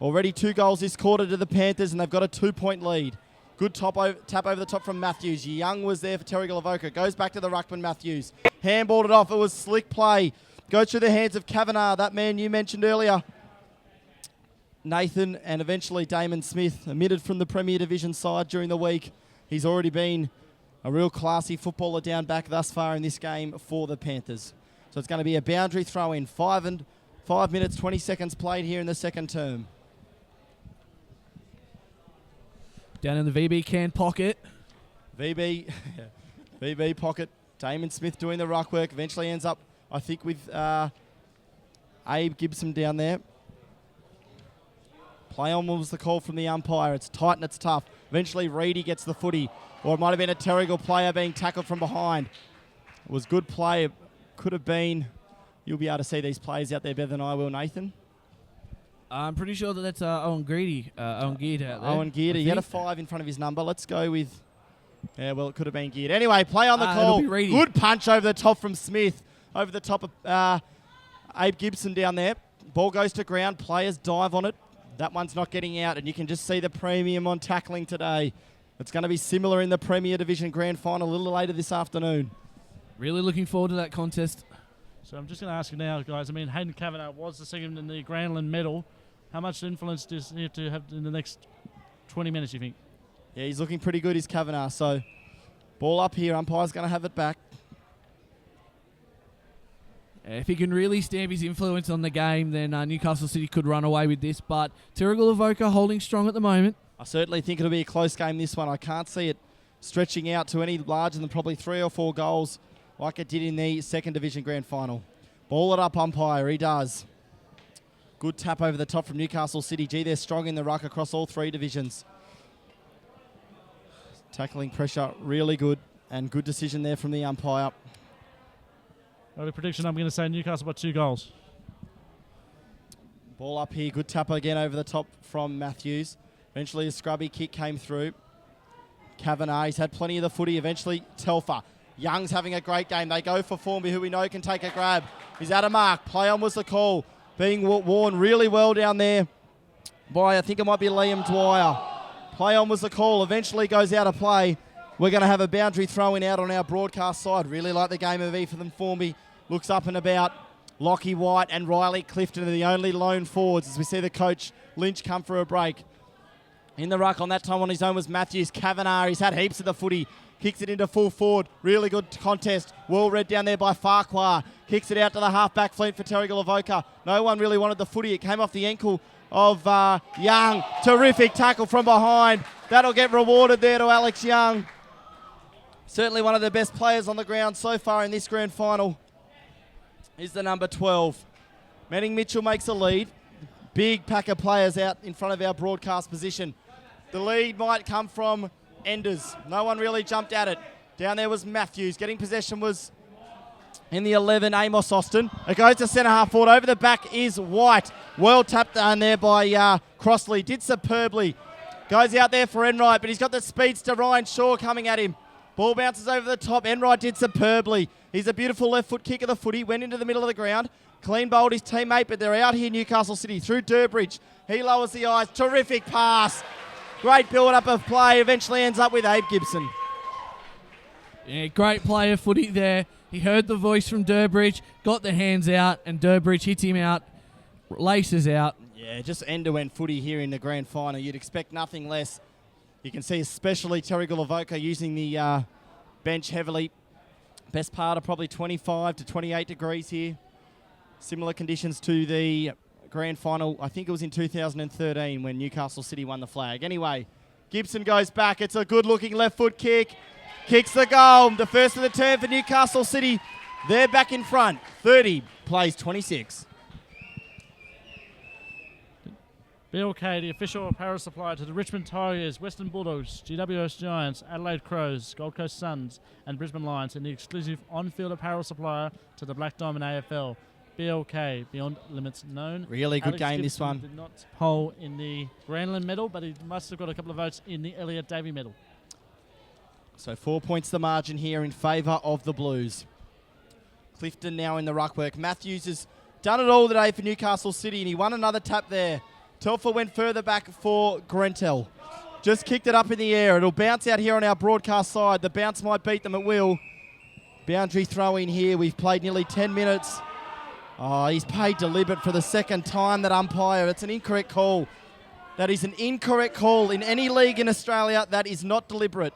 Already 2 goals this quarter to the Panthers, and they've got a 2-point lead. Good tap over the top from Matthews. Young was there for Terrigal Avoca. Goes back to the ruckman, Matthews. Handballed it off. It was slick play. Goes through the hands of Kavanagh, that man you mentioned earlier. Nathan and eventually Damon Smith, omitted from the Premier Division side during the week. He's already been a real classy footballer down back thus far in this game for the Panthers. So it's going to be a boundary throw in. 5 minutes, 20 seconds played here in the second term. Down in the VB can pocket. VB pocket. Damon Smith doing the ruck work. Eventually ends up, I think, with Abe Gibson down there. Play on was the call from the umpire. It's tight and it's tough. Eventually Reedy gets the footy. Or it might have been a Terrigal player being tackled from behind. It was good play. It could have been. You'll be able to see these players out there better than I will, Nathan. I'm pretty sure that's Owen Geardy out there. Owen Geardy. He had a 5 in front of his number. Let's go with... Yeah, well, it could have been Geardy. Anyway, play on the call. Good punch over the top from Smith. Over the top of Abe Gibson down there. Ball goes to ground. Players dive on it. That one's not getting out, and you can just see the premium on tackling today. It's going to be similar in the Premier Division Grand Final a little later this afternoon. Really looking forward to that contest. So I'm just going to ask you now, guys. I mean, Hayden Kavanagh was the second in the Granlund medal. How much influence does he have to have in the next 20 minutes, you think? Yeah, he's looking pretty good, is Kavanagh. So, ball up here. Umpire's going to have it back. If he can really stamp his influence on the game, then Newcastle City could run away with this. But Terrigal Avoca holding strong at the moment. I certainly think it'll be a close game, this one. I can't see it stretching out to any larger than probably 3 or 4 goals like it did in the second division grand final. Ball it up, umpire. He does. Good tap over the top from Newcastle City. Gee, they're strong in the ruck across all 3 divisions. Tackling pressure, really good. And good decision there from the umpire. Early prediction, I'm going to say Newcastle by 2 goals. Ball up here. Good tap again over the top from Matthews. Eventually a scrubby kick came through. Kavanagh, he's had plenty of the footy. Eventually Telfer. Young's having a great game. They go for Formby, who we know can take a grab. He's out of mark. Play on was the call. Being worn really well down there by, I think it might be Liam Dwyer. Play on was the call. Eventually goes out of play. We're going to have a boundary throw-in out on our broadcast side. Really like the game of Ethan Formby. Looks up and about. Lockie White and Riley Clifton are the only lone forwards as we see the coach Lynch come for a break. In the ruck on that time on his own was Matthews. Kavanagh, he's had heaps of the footy. Kicks it into full forward. Really good contest. Well read down there by Farquhar. Kicks it out to the half-back fleet for Terrigal Avoca. No one really wanted the footy. It came off the ankle of Young. Terrific tackle from behind. That'll get rewarded there to Alex Young. Certainly one of the best players on the ground so far in this grand final is the number 12. Manning Mitchell makes a lead. Big pack of players out in front of our broadcast position. The lead might come from Enders. No one really jumped at it. Down there was Matthews. Getting possession was in the 11, Amos Austin. It goes to centre half forward. Over the back is White. Well tapped down there by Crossley. Did superbly. Goes out there for Enright, but he's got the speedster Ryan Shaw coming at him. Ball bounces over the top. Enright did superbly. He's a beautiful left foot kick of the footy. Went into the middle of the ground. Clean bowled his teammate, but they're out here, Newcastle City, through Durbridge. He lowers the eyes. Terrific pass. Great build-up of play. Eventually ends up with Abe Gibson. Yeah, great play of footy there. He heard the voice from Durbridge, got the hands out, and Durbridge hits him out, laces out. Yeah, just end-to-end footy here in the grand final. You'd expect nothing less. You can see especially Terrigal Avoca using the bench heavily. Best part of probably 25 to 28 degrees here. Similar conditions to the grand final, I think it was in 2013 when Newcastle City won the flag. Anyway, Gibson goes back. It's a good-looking left foot kick. Kicks the goal. The first of the turn for Newcastle City. They're back in front. 30 plays 26. BLK, the official apparel supplier to the Richmond Tigers, Western Bulldogs, GWS Giants, Adelaide Crows, Gold Coast Suns and Brisbane Lions, and the exclusive on-field apparel supplier to the Black Diamond AFL. BLK, Beyond Limits Known. Really good Alex game, Gibson this one. Did not poll in the Granlund medal, but he must have got a couple of votes in the Elliot Davey medal. So 4 points the margin here in favour of the Blues. Clifton now in the ruckwork. Matthews has done it all today for Newcastle City, and he won another tap there. Telfer went further back for Grentel. Just kicked it up in the air. It'll bounce out here on our broadcast side. The bounce might beat them. It will. Boundary throw in here. We've played nearly 10 minutes. Oh, he's paid deliberate for the second time, that umpire. It's an incorrect call. That is an incorrect call in any league in Australia. That is not deliberate.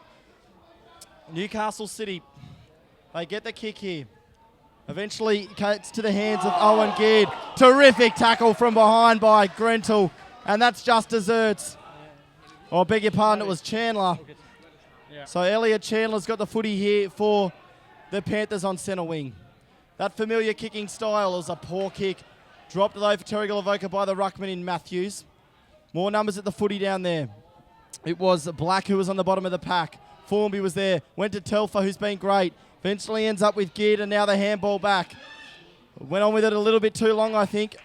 Newcastle City, they get the kick here. Eventually, it's to the hands of Owen Geard. Terrific tackle from behind by Grentel. And that's just desserts. Oh, beg your pardon, it was Chandler. So Elliot Chandler's got the footy here for the Panthers on centre wing. That familiar kicking style was a poor kick. Dropped it over for Terrigal Avoca by the ruckman in Matthews. More numbers at the footy down there. It was Black who was on the bottom of the pack. Formby was there. Went to Telfer, who's been great. Eventually ends up with Geard, and now the handball back. Went on with it a little bit too long, I think.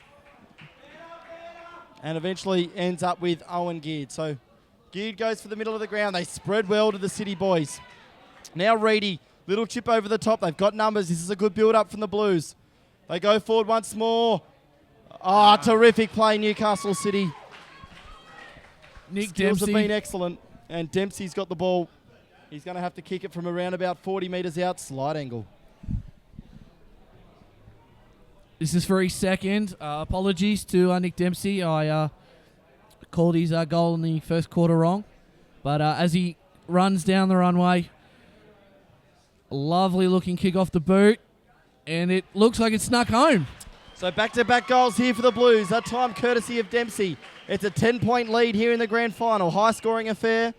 And eventually ends up with Owen Geard. So Geard goes for the middle of the ground. They spread well to the City boys. Now Reedy. Little chip over the top. They've got numbers. This is a good build-up from the Blues. They go forward once more. Ah, terrific play, Newcastle City. Nick Skills Dempsey. have been excellent. And Dempsey's got the ball. He's going to have to kick it from around about 40 metres out. Slide angle. This is for his second. Apologies to Nick Dempsey. I called his goal in the first quarter wrong. But as he runs down the runway, lovely looking kick off the boot, and it looks like it snuck home. So back-to-back goals here for the Blues. That time courtesy of Dempsey. It's a 10-point lead here in the grand final. High-scoring affair.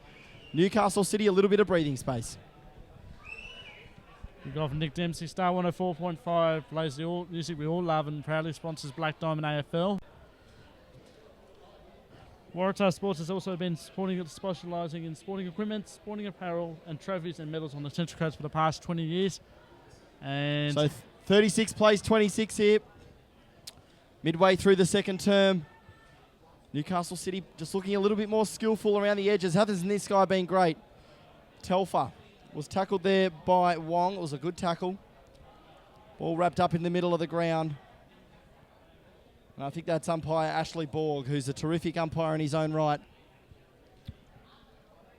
Newcastle City a little bit of breathing space. We've got from Nick Dempsey, Star 104.5, plays the music we all love and proudly sponsors Black Diamond AFL. Waratah Sports has also been specialising in sporting equipment, sporting apparel and trophies and medals on the Central Coast for the past 20 years. And so 36 plays 26 here. Midway through the second term. Newcastle City just looking a little bit more skillful around the edges. Hasn't this guy been great? Telfer was tackled there by Wong. It was a good tackle. Ball wrapped up in the middle of the ground. And I think that's umpire Ashley Borg, who's a terrific umpire in his own right.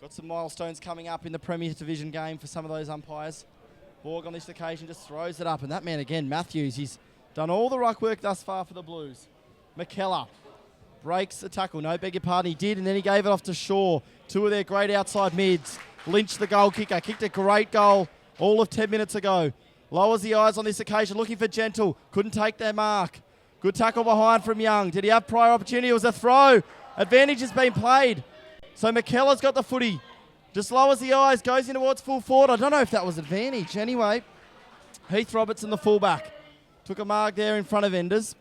Got some milestones coming up in the Premier Division game for some of those umpires. Borg on this occasion just throws it up. And that man again, Matthews, he's done all the ruck work thus far for the Blues. McKellar breaks the tackle. No, beg your pardon, he did, and then he gave it off to Shaw. Two of their great outside mids. Lynch, the goal kicker, kicked a great goal all of 10 minutes ago. Lowers the eyes on this occasion, looking for Gentle. Couldn't take their mark. Good tackle behind from Young. Did he have prior opportunity? It was a throw. Advantage has been played. So McKellar's got the footy. Just lowers the eyes, goes in towards full forward. I don't know if that was advantage. Anyway, Heath Robertson, the fullback. Took a mark there in front of Enders.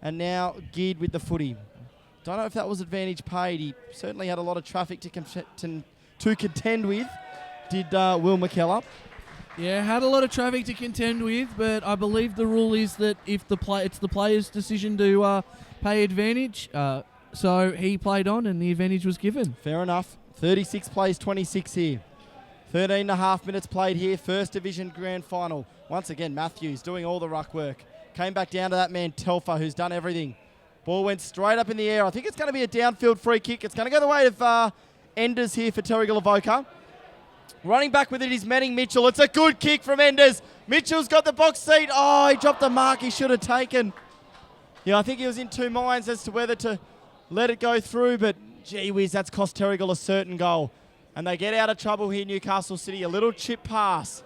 And now Gid with the footy. Don't know if that was advantage paid. He certainly had a lot of traffic to contend with, did Will McKellar. Yeah, had a lot of traffic to contend with, but I believe the rule is that if it's the player's decision to pay advantage, so he played on and the advantage was given. Fair enough. 36 plays 26 here. 13 and a half minutes played here. First Division Grand Final. Once again, Matthews doing all the ruck work. Came back down to that man, Telfer, who's done everything. Ball went straight up in the air. I think it's going to be a downfield free kick. It's going to go the way of Enders here for Terrigal Avoca. Running back with it is Manning Mitchell. It's a good kick from Enders. Mitchell's got the box seat. Oh, he dropped the mark he should have taken. Yeah, I think he was in two minds as to whether to let it go through, but gee whiz, that's cost Terrigal a certain goal. And they get out of trouble here, Newcastle City. A little chip pass.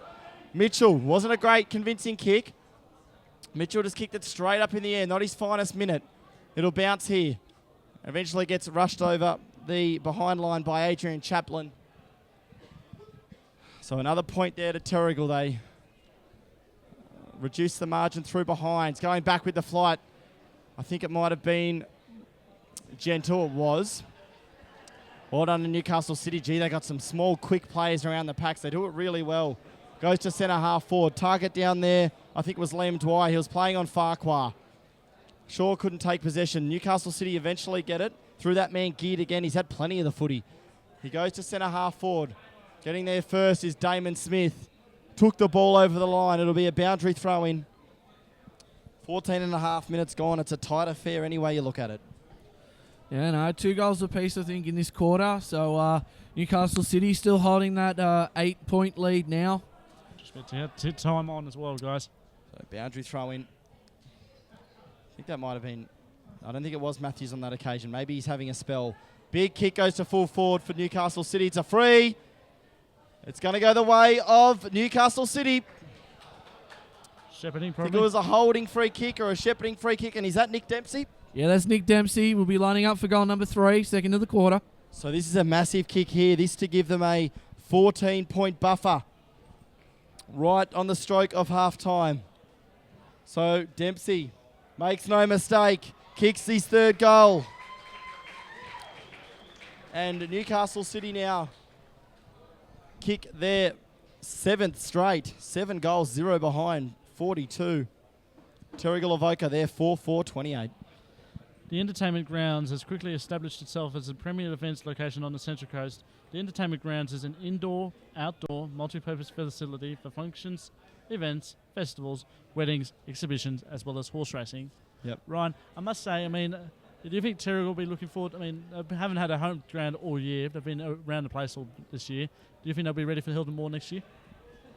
Mitchell, wasn't a great convincing kick. Mitchell just kicked it straight up in the air. Not his finest minute. It'll bounce here. Eventually gets rushed over the behind line by Adrian Chaplin. So another point there to Terrigal. They reduce the margin through behinds. Going back with the flight. I think it might have been Gentle. It was. Well done to Newcastle City. Gee, they got some small, quick players around the packs. They do it really well. Goes to centre half forward. Target down there, I think it was Liam Dwyer. He was playing on Farquhar. Shaw couldn't take possession. Newcastle City eventually get it. Through that man Geared again. He's had plenty of the footy. He goes to centre half forward. Getting there first is Damon Smith. Took the ball over the line. It'll be a boundary throw in. 14 and a half minutes gone. It's a tight affair any way you look at it. Yeah, no, 2 goals apiece, I think, in this quarter. So Newcastle City still holding that 8-point lead now. Just about to hit time on as well, guys. So boundary throw in. I think that might have been... I don't think it was Matthews on that occasion. Maybe he's having a spell. Big kick goes to full forward for Newcastle City. It's a free. It's going to go the way of Newcastle City. Shepherding, I probably. think it was a holding free kick or a shepherding free kick. And is that Nick Dempsey? Yeah, that's Nick Dempsey. We'll be lining up for goal number 3, second of the quarter. So this is a massive kick here. This to give them a 14-point buffer right on the stroke of half-time. So Dempsey makes no mistake. Kicks his 3rd goal. And Newcastle City now kick their 7th straight. 7 goals, 0 behind, 42. Terrigal Avoca there, 4-4-28. The Entertainment Grounds has quickly established itself as a premier events location on the Central Coast. The Entertainment Grounds is an indoor, outdoor, multi-purpose facility for functions, events, festivals, weddings, exhibitions, as well as horse racing. Yep. Ryan, I must say, do you think Terrigal will be looking forward? They haven't had a home ground all year. They've been around the place all this year. Do you think they'll be ready for Hilton Moore next year?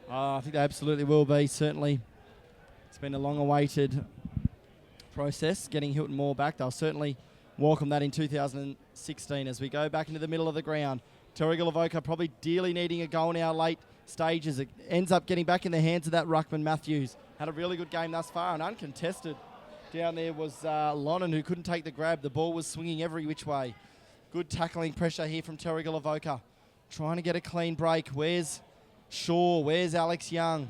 I think they absolutely will be, certainly. It's been a long-awaited process, getting Hilton Moore back. They'll certainly welcome that in 2016 as we go back into the middle of the ground. Terrigal Avoca probably dearly needing a goal now late stages. It ends up getting back in the hands of that ruckman Matthews. Had a really good game thus far and uncontested. Down there was Lonan, who couldn't take the grab. The ball was swinging every which way. Good tackling pressure here from Terrigal Avoca. Trying to get a clean break. Where's Shaw? Where's Alex Young?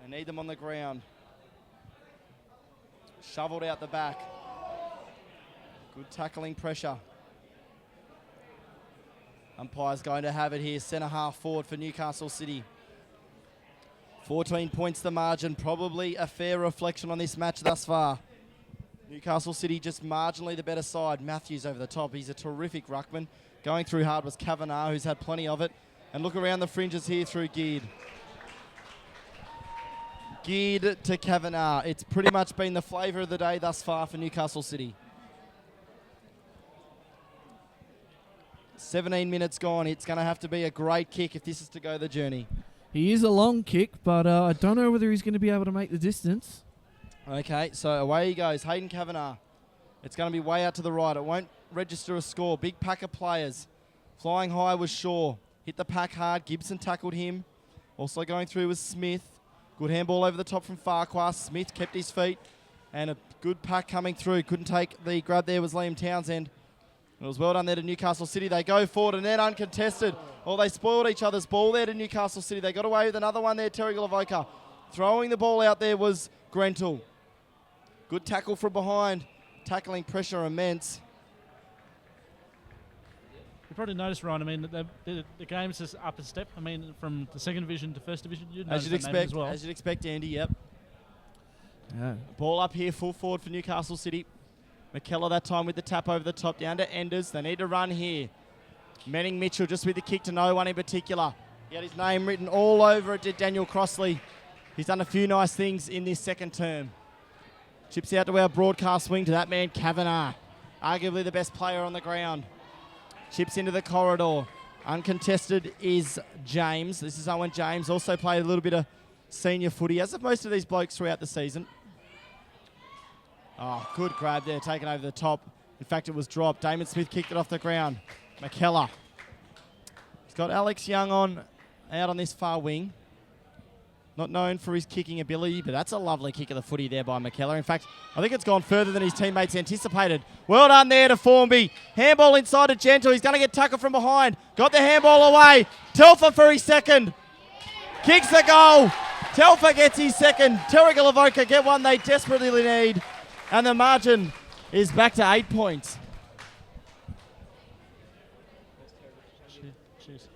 They need them on the ground. Shoveled out the back. Good tackling pressure. Umpire's going to have it here. Centre half forward for Newcastle City. 14 points the margin. Probably a fair reflection on this match thus far. Newcastle City just marginally the better side. Matthews over the top. He's a terrific ruckman. Going through hard was Kavanagh, who's had plenty of it. And look around the fringes here through Geared. Geared to Kavanagh. It's pretty much been the flavour of the day thus far for Newcastle City. 17 minutes gone. It's going to have to be a great kick if this is to go the journey. He is a long kick, but I don't know whether he's going to be able to make the distance. Okay, so away he goes. Hayden Kavanagh. It's going to be way out to the right. It won't register a score. Big pack of players. Flying high was Shaw. Hit the pack hard. Gibson tackled him. Also going through was Smith. Good handball over the top from Farquhar. Smith kept his feet. And a good pack coming through. Couldn't take the grab there was Liam Townsend. It was well done there to Newcastle City. They go forward and then uncontested. Oh, they spoiled each other's ball there to Newcastle City. They got away with another one there, Terrigal Avoca. Throwing the ball out there was Grentel. Good tackle from behind. Tackling pressure immense. You probably noticed, Ryan, I mean, the game's just up a step. I mean, from the second division to first division, you'd notice that as well. As you'd expect, Andy, yep. Yeah. Ball up here, full forward for Newcastle City. McKellar that time with the tap over the top, down to Enders. They need to run here. Manning Mitchell just with the kick to no one in particular. He had his name written all over it, did Daniel Crossley. He's done a few nice things in this second term. Chips out to our broadcast wing to that man, Kavanagh. Arguably the best player on the ground. Chips into the corridor. Uncontested is James. This is Owen James. Also played a little bit of senior footy, as have most of these blokes throughout the season. Oh, good grab there, taken over the top. In fact, it was dropped. Damon Smith kicked it off the ground. McKellar. He's got Alex Young out on this far wing. Not known for his kicking ability, but that's a lovely kick of the footy there by McKellar. In fact, I think it's gone further than his teammates anticipated. Well done there to Formby. Handball inside to Gentle. He's going to get tackled from behind. Got the handball away. Telfer for his second. Kicks the goal. Telfer gets his second. Terrigal Avoca get one they desperately need. And the margin is back to 8 points. Cheers.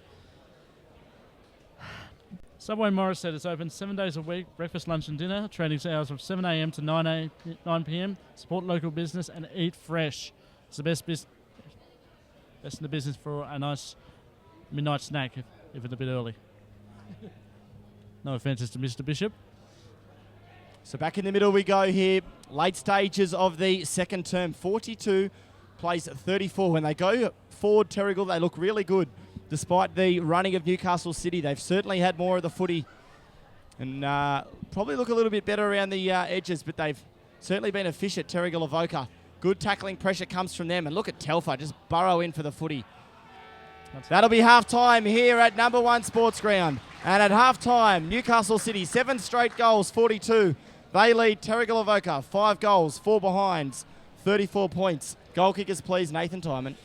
Subway Morris said it's open 7 days a week, breakfast, lunch and dinner. Trading hours from 7 a.m. to 9 p.m. Support local business and eat fresh. It's the best in the business for a nice midnight snack, if it's a bit early. No offences to Mr. Bishop. So back in the middle we go here. Late stages of the second term. 42 plays 34. When they go forward, Terrigal, they look really good. Despite the running of Newcastle City, they've certainly had more of the footy and probably look a little bit better around the edges, but they've certainly been efficient, Terrigal Avoca. Good tackling pressure comes from them, and look at Telfer just burrow in for the footy. That'll be half-time here at number 1 Sports Ground. And at half-time, Newcastle City, 7 straight goals, 42. They lead Terrigal Avoca, 5 goals, 4 behinds, 34 points. Goal kickers, please, Nathan Timon.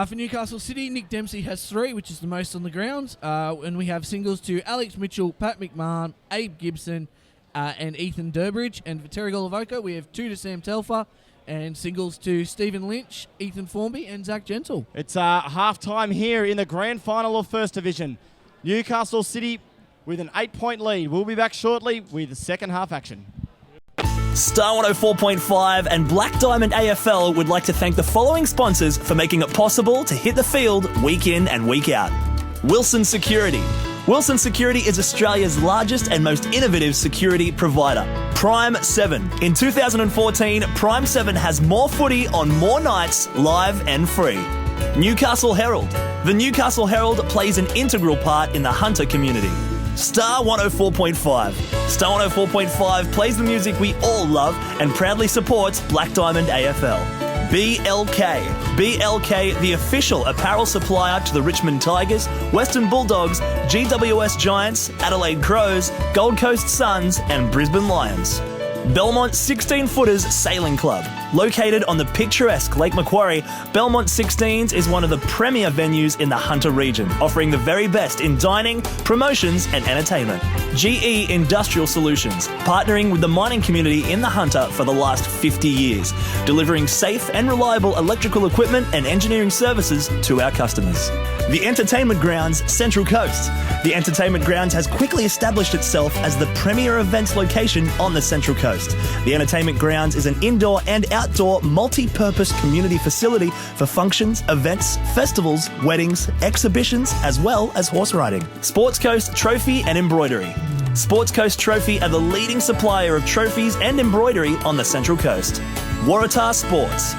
For Newcastle City, Nick Dempsey has 3, which is the most on the ground. And we have singles to Alex Mitchell, Pat McMahon, Abe Gibson, and Ethan Durbridge. And for Terrigal Avoca, we have 2 to Sam Telfer, and singles to Stephen Lynch, Ethan Formby, and Zach Gentle. It's half-time here in the grand final of First Division. Newcastle City with an 8-point lead. We'll be back shortly with the second half action. Star 104.5 and Black Diamond AFL would like to thank the following sponsors for making it possible to hit the field week in and week out. Wilson Security. Wilson Security is Australia's largest and most innovative security provider. Prime 7. In 2014, Prime 7 has more footy on more nights, live and free. Newcastle Herald. The Newcastle Herald plays an integral part in the Hunter community. Star 104.5. Star 104.5 plays the music we all love and proudly supports Black Diamond AFL. BLK. BLK, the official apparel supplier to the Richmond Tigers, Western Bulldogs, GWS Giants, Adelaide Crows, Gold Coast Suns and Brisbane Lions. Belmont 16-Footers Sailing Club. Located on the picturesque Lake Macquarie, Belmont 16s is one of the premier venues in the Hunter region, offering the very best in dining, promotions and entertainment. GE Industrial Solutions, partnering with the mining community in the Hunter for the last 50 years, delivering safe and reliable electrical equipment and engineering services to our customers. The Entertainment Grounds Central Coast. The Entertainment Grounds has quickly established itself as the premier events location on the Central Coast. The Entertainment Grounds is an indoor and outdoor multi-purpose community facility for functions, events, festivals, weddings, exhibitions, as well as horse riding. Sports Coast Trophy and Embroidery. Sports Coast Trophy are the leading supplier of trophies and embroidery on the Central Coast. Waratah Sports.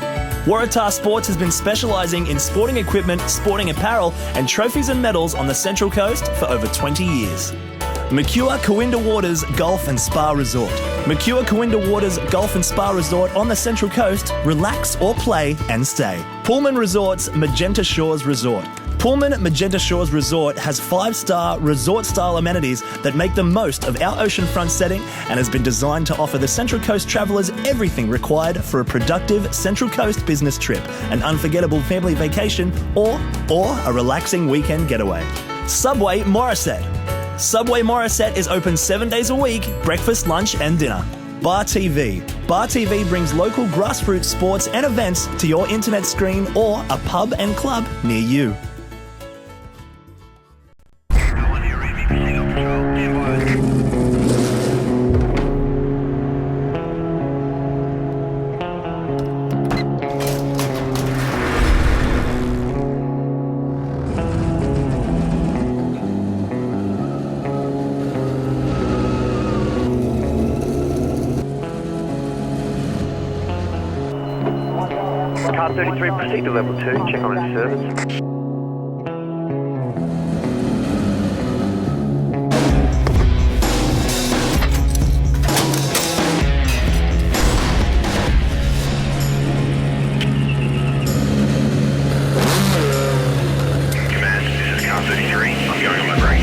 Waratah Sports has been specialising in sporting equipment, sporting apparel and trophies and medals on the Central Coast for over 20 years. Mercure Coinda Waters Golf and Spa Resort. Mercure Coinda Waters Golf and Spa Resort on the Central Coast. Relax or play and stay. Pullman Resorts Magenta Shores Resort. Pullman Magenta Shores Resort has 5-star resort-style amenities that make the most of our oceanfront setting and has been designed to offer the Central Coast travellers everything required for a productive Central Coast business trip, an unforgettable family vacation, or a relaxing weekend getaway. Subway Morisset. Subway Morisset is open 7 days a week, breakfast, lunch and dinner. Bar TV. Bar TV brings local grassroots sports and events to your internet screen or a pub and club near you. Car 33, proceed to level 2, check on its service. Command, this is car 33, I'm going on my break.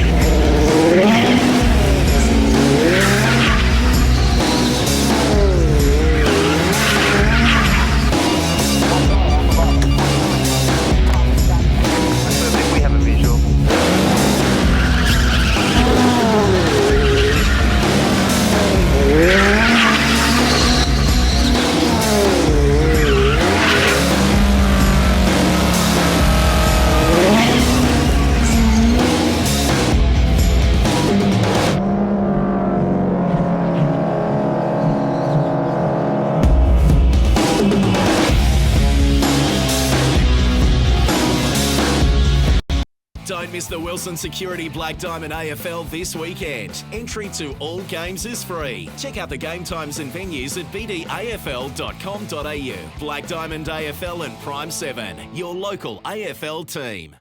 Don't miss the Wilson Security Black Diamond AFL this weekend. Entry to all games is free. Check out the game times and venues at bdafl.com.au. Black Diamond AFL and Prime 7, your local AFL team.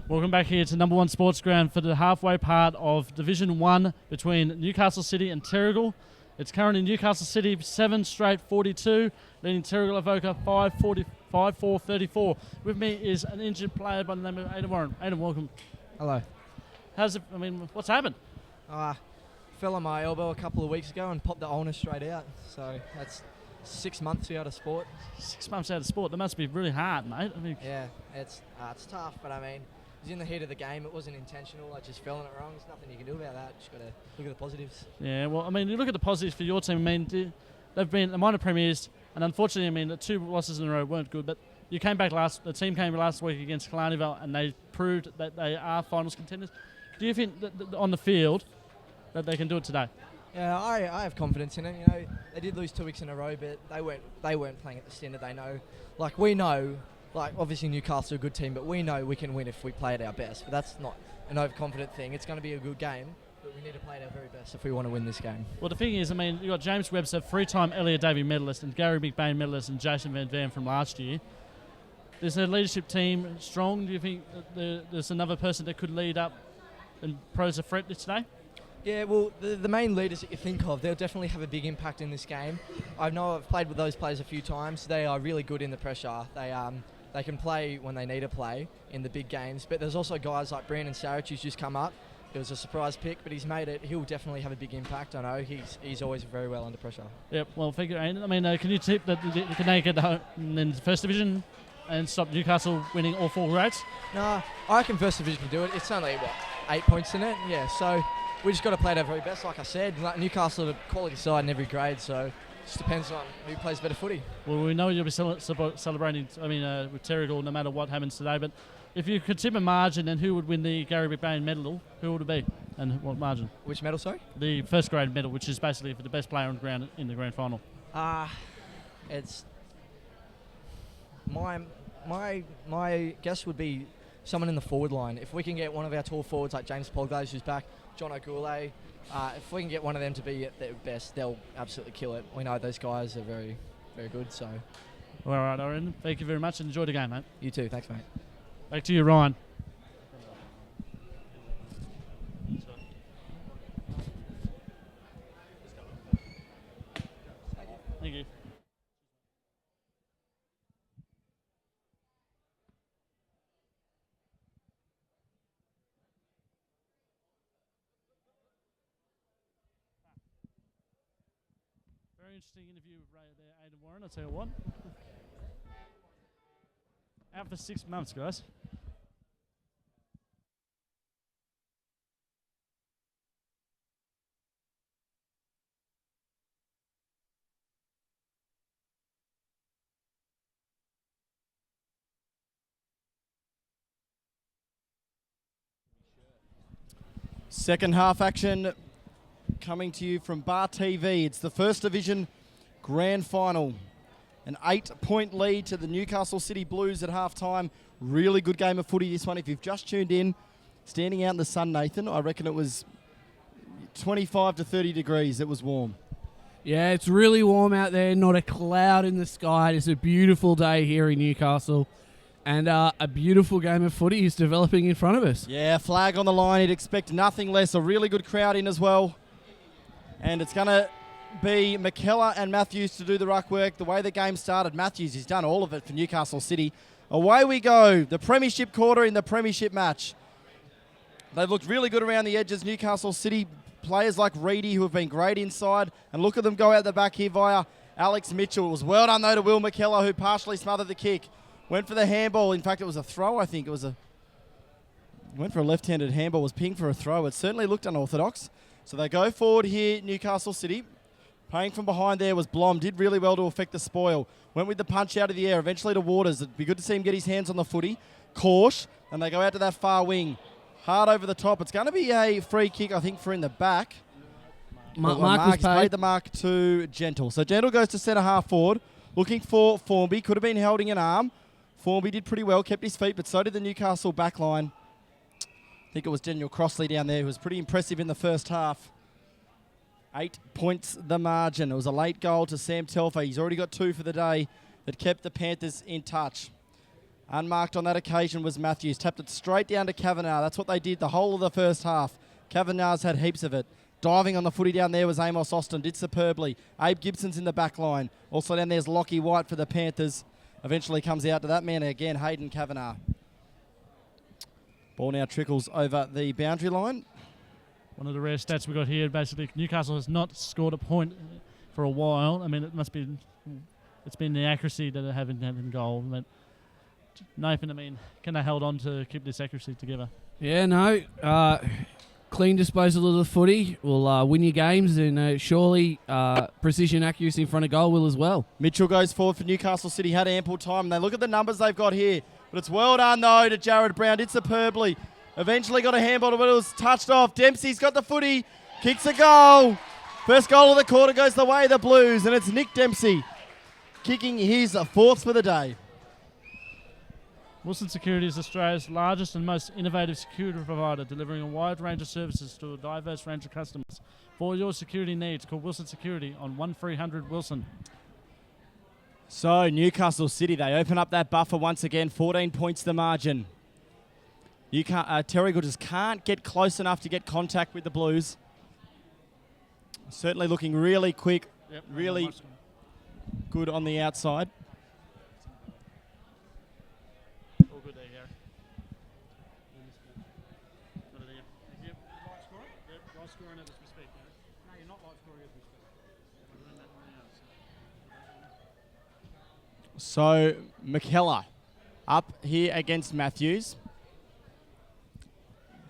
Welcome back here to number 1 sports ground for the halfway part of Division 1 between Newcastle City and Terrigal. It's currently Newcastle City 7 straight 42, leading Terrigal Avoca 5-4-34. With me is an injured player by the name of Aidan Warren. Aidan, welcome. Hello. What's happened? Fell on my elbow a couple of weeks ago and popped the ulna straight out. So that's 6 months out of sport. 6 months out of sport. That must be really hard, mate. Yeah, it's tough, but I mean, it was in the heat of the game. It wasn't intentional. I just fell on it wrong. There's nothing you can do about that. Just got to look at the positives. Yeah, well, I mean, you look at the positives for your team. I mean, they've been the minor premiers, and unfortunately, I mean, the 2 losses in a row weren't good, but you came back the team came last week against Killarneyville, and they proved that they are finals contenders. Do you think that on the field that they can do it today? Yeah, I have confidence in them. You know, they did lose 2 weeks in a row, but they weren't playing at the standard they know. Like, we know, like, obviously Newcastle are a good team, but we know we can win if we play at our best. But that's not an overconfident thing. It's going to be a good game, but we need to play at our very best if we want to win this game. Well, the thing is, I mean, you've got James Webster, 3-time Elliot Davey medalist, and Gary McBain medalist, and Jason Van Van from last year. Is their leadership team strong? Do you think that there's another person that could lead up and pose a threat today? Yeah, well, the main leaders that you think of, they'll definitely have a big impact in this game. I know I've played with those players a few times. They are really good in the pressure. They can play when they need to play in the big games. But there's also guys like Brandon Sarich who's just come up. It was a surprise pick, but he's made it. He'll definitely have a big impact. I know he's always very well under pressure. Yep. Well, figure. I mean, can you tip that can they get home in the first division and stop Newcastle winning all 4 grades? No, I reckon first division can do it. It's only 8 points in it. Yeah, so. We just got to play at our very best, like I said. Newcastle are a quality side in every grade, so it just depends on who plays better footy. Well, we know you'll be celebrating, with Terrigal no matter what happens today, but if you could tip a margin, then who would win the Gary McBain medal? Who would it be, and what margin? Which medal, sorry? The first grade medal, which is basically for the best player on the ground in the grand final. It's my guess would be someone in the forward line. If we can get one of our tall forwards like James Polglaze, who's back, John O'Goulay, if we can get one of them to be at their best, they'll absolutely kill it. We know those guys are very, very good. So, all right, Aaron. Thank you very much, and enjoy the game, mate. You too. Thanks, mate. Back to you, Ryan. Thank you. Very interesting interview with Aidan Warren, I'll tell you what. Out for 6 months, guys. Second half action coming to you from Bar TV. It's the First Division Grand Final. An 8-point lead to the Newcastle City Blues at halftime. Really good game of footy, this one. If you've just tuned in, standing out in the sun, Nathan, I reckon it was 25 to 30 degrees. It was warm. Yeah, it's really warm out there. Not a cloud in the sky. It's a beautiful day here in Newcastle. And a beautiful game of footy is developing in front of us. Yeah, flag on the line. You'd expect nothing less. A really good crowd in as well. And it's going to be McKellar and Matthews to do the ruck work. The way the game started, Matthews, he's done all of it for Newcastle City. Away we go. The premiership quarter in the premiership match. They've looked really good around the edges. Newcastle City players like Reedy, who have been great inside. And look at them go out the back here via Alex Mitchell. It was well done, though, to Will McKellar, who partially smothered the kick. Went for the handball. In fact, it was a throw, I think. Went for a left-handed handball. Was pinged for a throw. It certainly looked unorthodox. So they go forward here, Newcastle City. Paying from behind there was Blom. Did really well to affect the spoil. Went with the punch out of the air, eventually to Waters. It'd be good to see him get his hands on the footy. Korsch, and they go out to that far wing. Hard over the top. It's going to be a free kick, I think, for in the back. Mark played the mark to Gentle. So Gentle goes to centre half forward. Looking for Formby. Could have been holding an arm. Formby did pretty well, kept his feet, but so did the Newcastle back line. I think it was Daniel Crossley down there who was pretty impressive in the first half. 8 points the margin. It was a late goal to Sam Telfer. He's already got 2 for the day that kept the Panthers in touch. Unmarked on that occasion was Matthews. Tapped it straight down to Kavanagh. That's what they did the whole of the first half. Kavanagh's had heaps of it. Diving on the footy down there was Amos Austin. Did superbly. Abe Gibson's in the back line. Also down there's Lockie White for the Panthers. Eventually comes out to that man again, Hayden Kavanagh. Ball now trickles over the boundary line. One of the rare stats we got here, basically, Newcastle has not scored a point for a while. I mean, it's been the accuracy that they haven't had in goal. But Nathan, I mean, can they hold on to keep this accuracy together? Yeah, no. Clean disposal of the footy will win you games, and surely precision accuracy in front of goal will as well. Mitchell goes forward for Newcastle City. Had ample time. And they look at the numbers they've got here. But it's well done, though, to Jared Brown. Did superbly. Eventually got a handball, but it was touched off. Dempsey's got the footy. Kicks a goal. First goal of the quarter goes the way of the Blues. And it's Nick Dempsey kicking his fourth for the day. Wilson Security is Australia's largest and most innovative security provider, delivering a wide range of services to a diverse range of customers. For all your security needs, call Wilson Security on 1300 Wilson. So, Newcastle City, they open up that buffer once again, 14 points the margin. Terrigal just can't get close enough to get contact with the Blues. Certainly looking really quick, really good on the outside. All good there, Gary. Yep, light scoring? Yep, light scoring as we speak. No, you're not light scoring as we speak. We're doing that right now. So, McKellar up here against Matthews.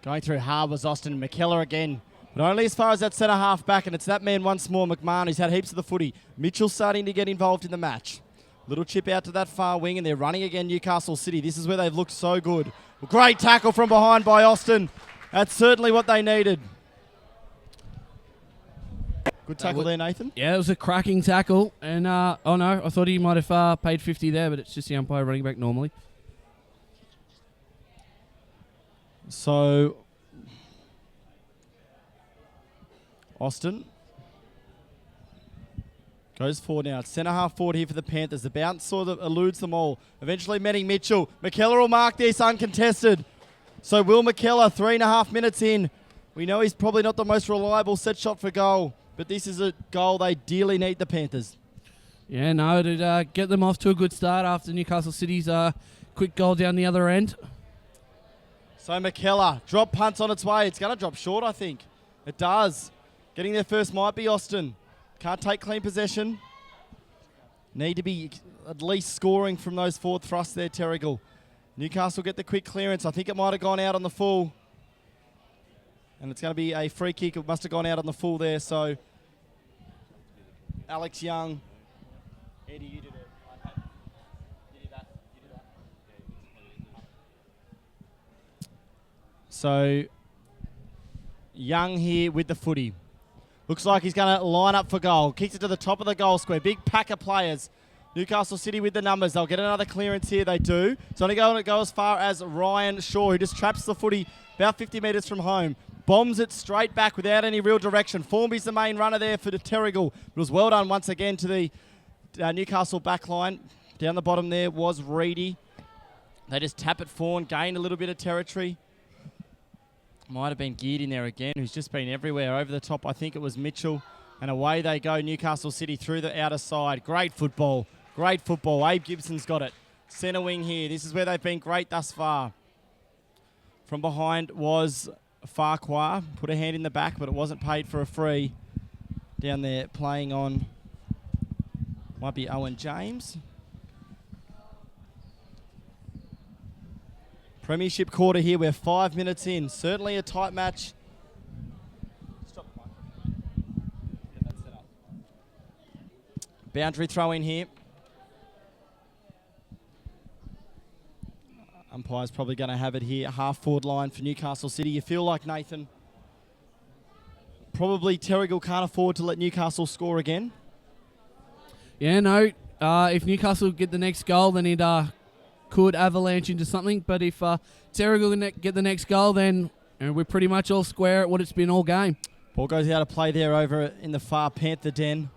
Going through hard was Austin. McKellar again. But only as far as that centre half back, and it's that man once more, McMahon, who's had heaps of the footy. Mitchell starting to get involved in the match. Little chip out to that far wing, and they're running again Newcastle City. This is where they've looked so good. Great tackle from behind by Austin. That's certainly what they needed. Good tackle there, Nathan. Yeah, it was a cracking tackle. And, oh no, I thought he might have paid 50 there, but it's just the umpire running back normally. So, Austin goes forward now. It's centre half forward here for the Panthers. The bounce sort of eludes them all. Eventually meeting Mitchell. McKellar will mark this uncontested. So Will McKellar, 3.5 minutes in. We know he's probably not the most reliable set shot for goal, but this is a goal they dearly need, the Panthers. Yeah, no, to get them off to a good start after Newcastle City's quick goal down the other end. So McKellar, drop punts on its way. It's going to drop short, I think. It does. Getting there first might be Austin. Can't take clean possession. Need to be at least scoring from those forward thrusts there, Terrigal. Newcastle get the quick clearance. I think it might have gone out on the full. And it's going to be a free kick. It must have gone out on the full there. So Alex Young. Eddie, you did it. You did that. So Young here with the footy. Looks like he's going to line up for goal. Kicks it to the top of the goal square. Big pack of players. Newcastle City with the numbers. They'll get another clearance here. They do. It's only going to go as far as Ryan Shaw, who just traps the footy about 50 metres from home. Bombs it straight back without any real direction. Formby's the main runner there for the Terrigal. It was well done once again to the Newcastle backline. Down the bottom there was Reedy. They just tap it forward, gain a little bit of territory. Might have been Geared in there again, who's just been everywhere. Over the top, I think it was Mitchell. And away they go, Newcastle City through the outer side. Great football. Great football. Abe Gibson's got it. Centre wing here. This is where they've been great thus far. From behind was Farquhar. Put a hand in the back, but it wasn't paid for a free. Down there playing on, might be Owen James. Premiership quarter here. We're 5 minutes in. Certainly a tight match. Boundary throw in here. Umpire's probably going to have it here. Half forward line for Newcastle City. You feel like, Nathan, probably Terrigal can't afford to let Newcastle score again. Yeah, no. If Newcastle get the next goal, then it could avalanche into something. But if Terrigal get the next goal, then we're pretty much all square at what it's been all game. Ball goes out of play there over in the far Panther den.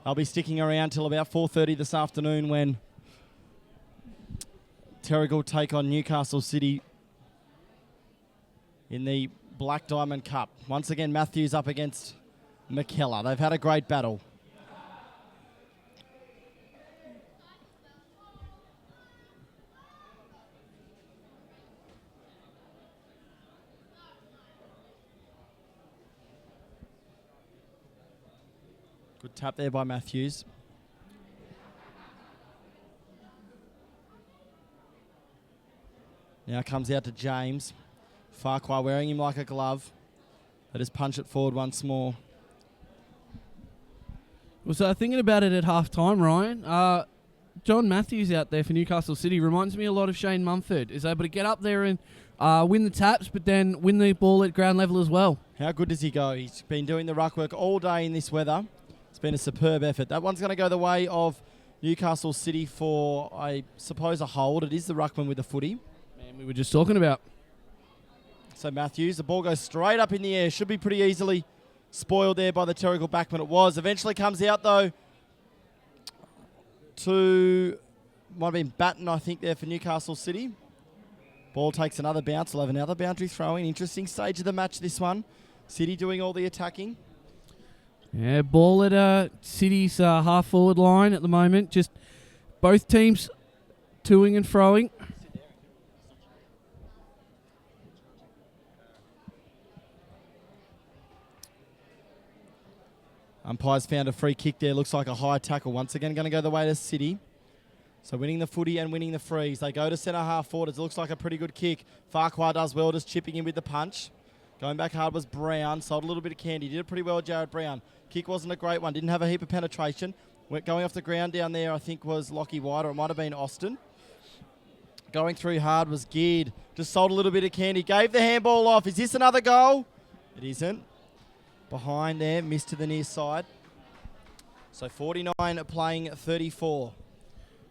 They'll be sticking around till about 4:30 this afternoon when Terrigal take on Newcastle City in the Black Diamond Cup. Once again, Matthews up against McKellar. They've had a great battle. Good tap there by Matthews. Now comes out to James. Farquhar wearing him like a glove. They just punch it forward once more. Well, so thinking about it at half time, Ryan, John Matthews out there for Newcastle City reminds me a lot of Shane Mumford. Is able to get up there and win the taps, but then win the ball at ground level as well. How good does he go? He's been doing the ruck work all day in this weather. It's been a superb effort. That one's going to go the way of Newcastle City for, I suppose, a hold. It is the ruckman with the footy. Man, we were just talking about. So Matthews, the ball goes straight up in the air. Should be pretty easily spoiled there by the Terrigal backman. It was. Eventually comes out, though, to, might have been Batten, I think, there for Newcastle City. Ball takes another bounce. We'll have another boundary throw-in. Interesting stage of the match, this one. City doing all the attacking. Yeah, ball at City's half-forward line at the moment. Just both teams toing and froing. Umpires found a free kick there. Looks like a high tackle. Once again, going to go the way to City. So winning the footy and winning the frees. They go to centre half forward. It looks like a pretty good kick. Farquhar does well, just chipping in with the punch. Going back hard was Brown. Sold a little bit of candy. Did it pretty well, Jared Brown. Kick wasn't a great one. Didn't have a heap of penetration. Going off the ground down there, I think, was Lockie White, or it might have been Austin. Going through hard was Geared. Just sold a little bit of candy. Gave the handball off. Is this another goal? It isn't. Behind there, missed to the near side. So 49 playing 34.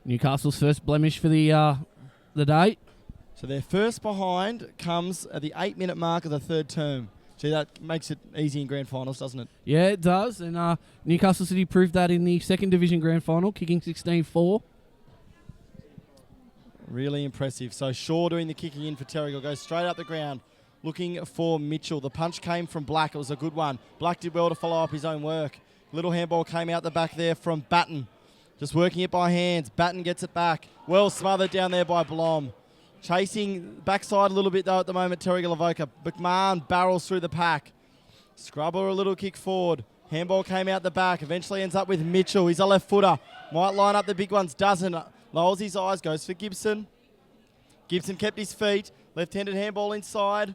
Newcastle's first blemish for the day. So their first behind comes at the 8-minute mark of the third term. Gee, that makes it easy in grand finals, doesn't it? Yeah, it does. And Newcastle City proved that in the second division grand final, kicking 16-4. Really impressive. So Shaw doing the kicking in for Terrigal. Goes straight up the ground. Looking for Mitchell. The punch came from Black. It was a good one. Black did well to follow up his own work. Little handball came out the back there from Batten. Just working it by hands. Batten gets it back. Well smothered down there by Blom. Chasing backside a little bit, though, at the moment, Terrigal Avoca. McMahon barrels through the pack. Scrubber a little kick forward. Handball came out the back. Eventually ends up with Mitchell. He's a left footer. Might line up the big ones. Doesn't. Lowers his eyes. Goes for Gibson. Gibson kept his feet. Left-handed handball inside.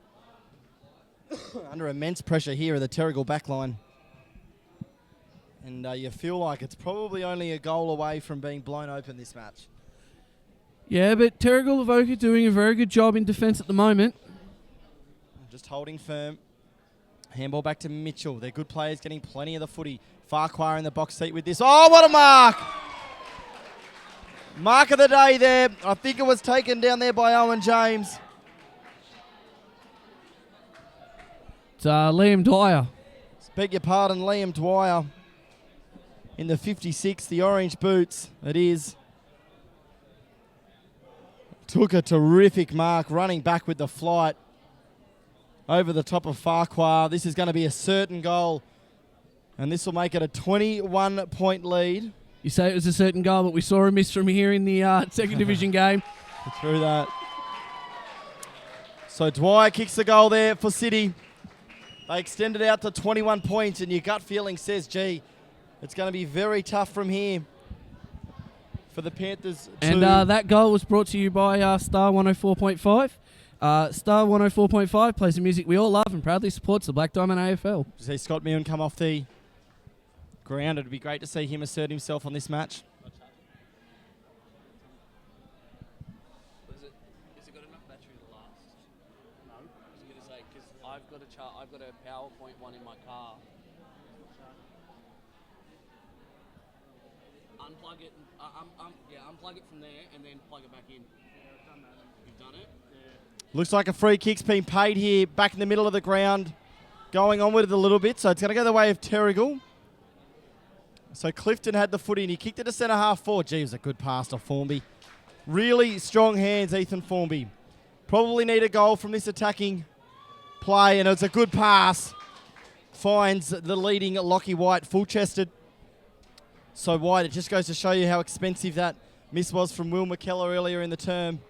Under immense pressure here at the Terrigal backline. And you feel like it's probably only a goal away from being blown open this match. Yeah, but Terrigal Avoca doing a very good job in defence at the moment. Just holding firm. Handball back to Mitchell. They're good players, getting plenty of the footy. Farquhar in the box seat with this. Oh, what a mark! Mark of the day there. I think it was taken down there by Owen James. It's Liam Dwyer. Beg your pardon, Liam Dwyer. In the 56, the orange boots, it is. Took a terrific mark, running back with the flight. Over the top of Farquhar. This is going to be a certain goal. And this will make it a 21-point lead. You say it was a certain goal, but we saw a miss from here in the second division game. Through that. So Dwyer kicks the goal there for City. They extend it out to 21 points, and your gut feeling says, gee, it's going to be very tough from here for the Panthers. And that goal was brought to you by Star 104.5. Star 104.5 plays the music we all love and proudly supports the Black Diamond AFL. See Scott Milne come off the ground. It'd be great to see him assert himself on this match. Is it got enough battery to last? No. I was going to say, because I've got a PowerPoint one in my car. Unplug it. Unplug it from there and then plug it back in. Yeah, I've done that. You've done it? Yeah. Looks like a free kick's been paid here, back in the middle of the ground, going on with it a little bit. So it's going to go the way of Terrigal. So Clifton had the footy and he kicked it to centre half forward. Gee, it was a good pass to Formby. Really strong hands, Ethan Formby. Probably need a goal from this attacking play, and it's a good pass. Finds the leading Lockie White full-chested. So wide, it just goes to show you how expensive that miss was from Will McKellar earlier in the term.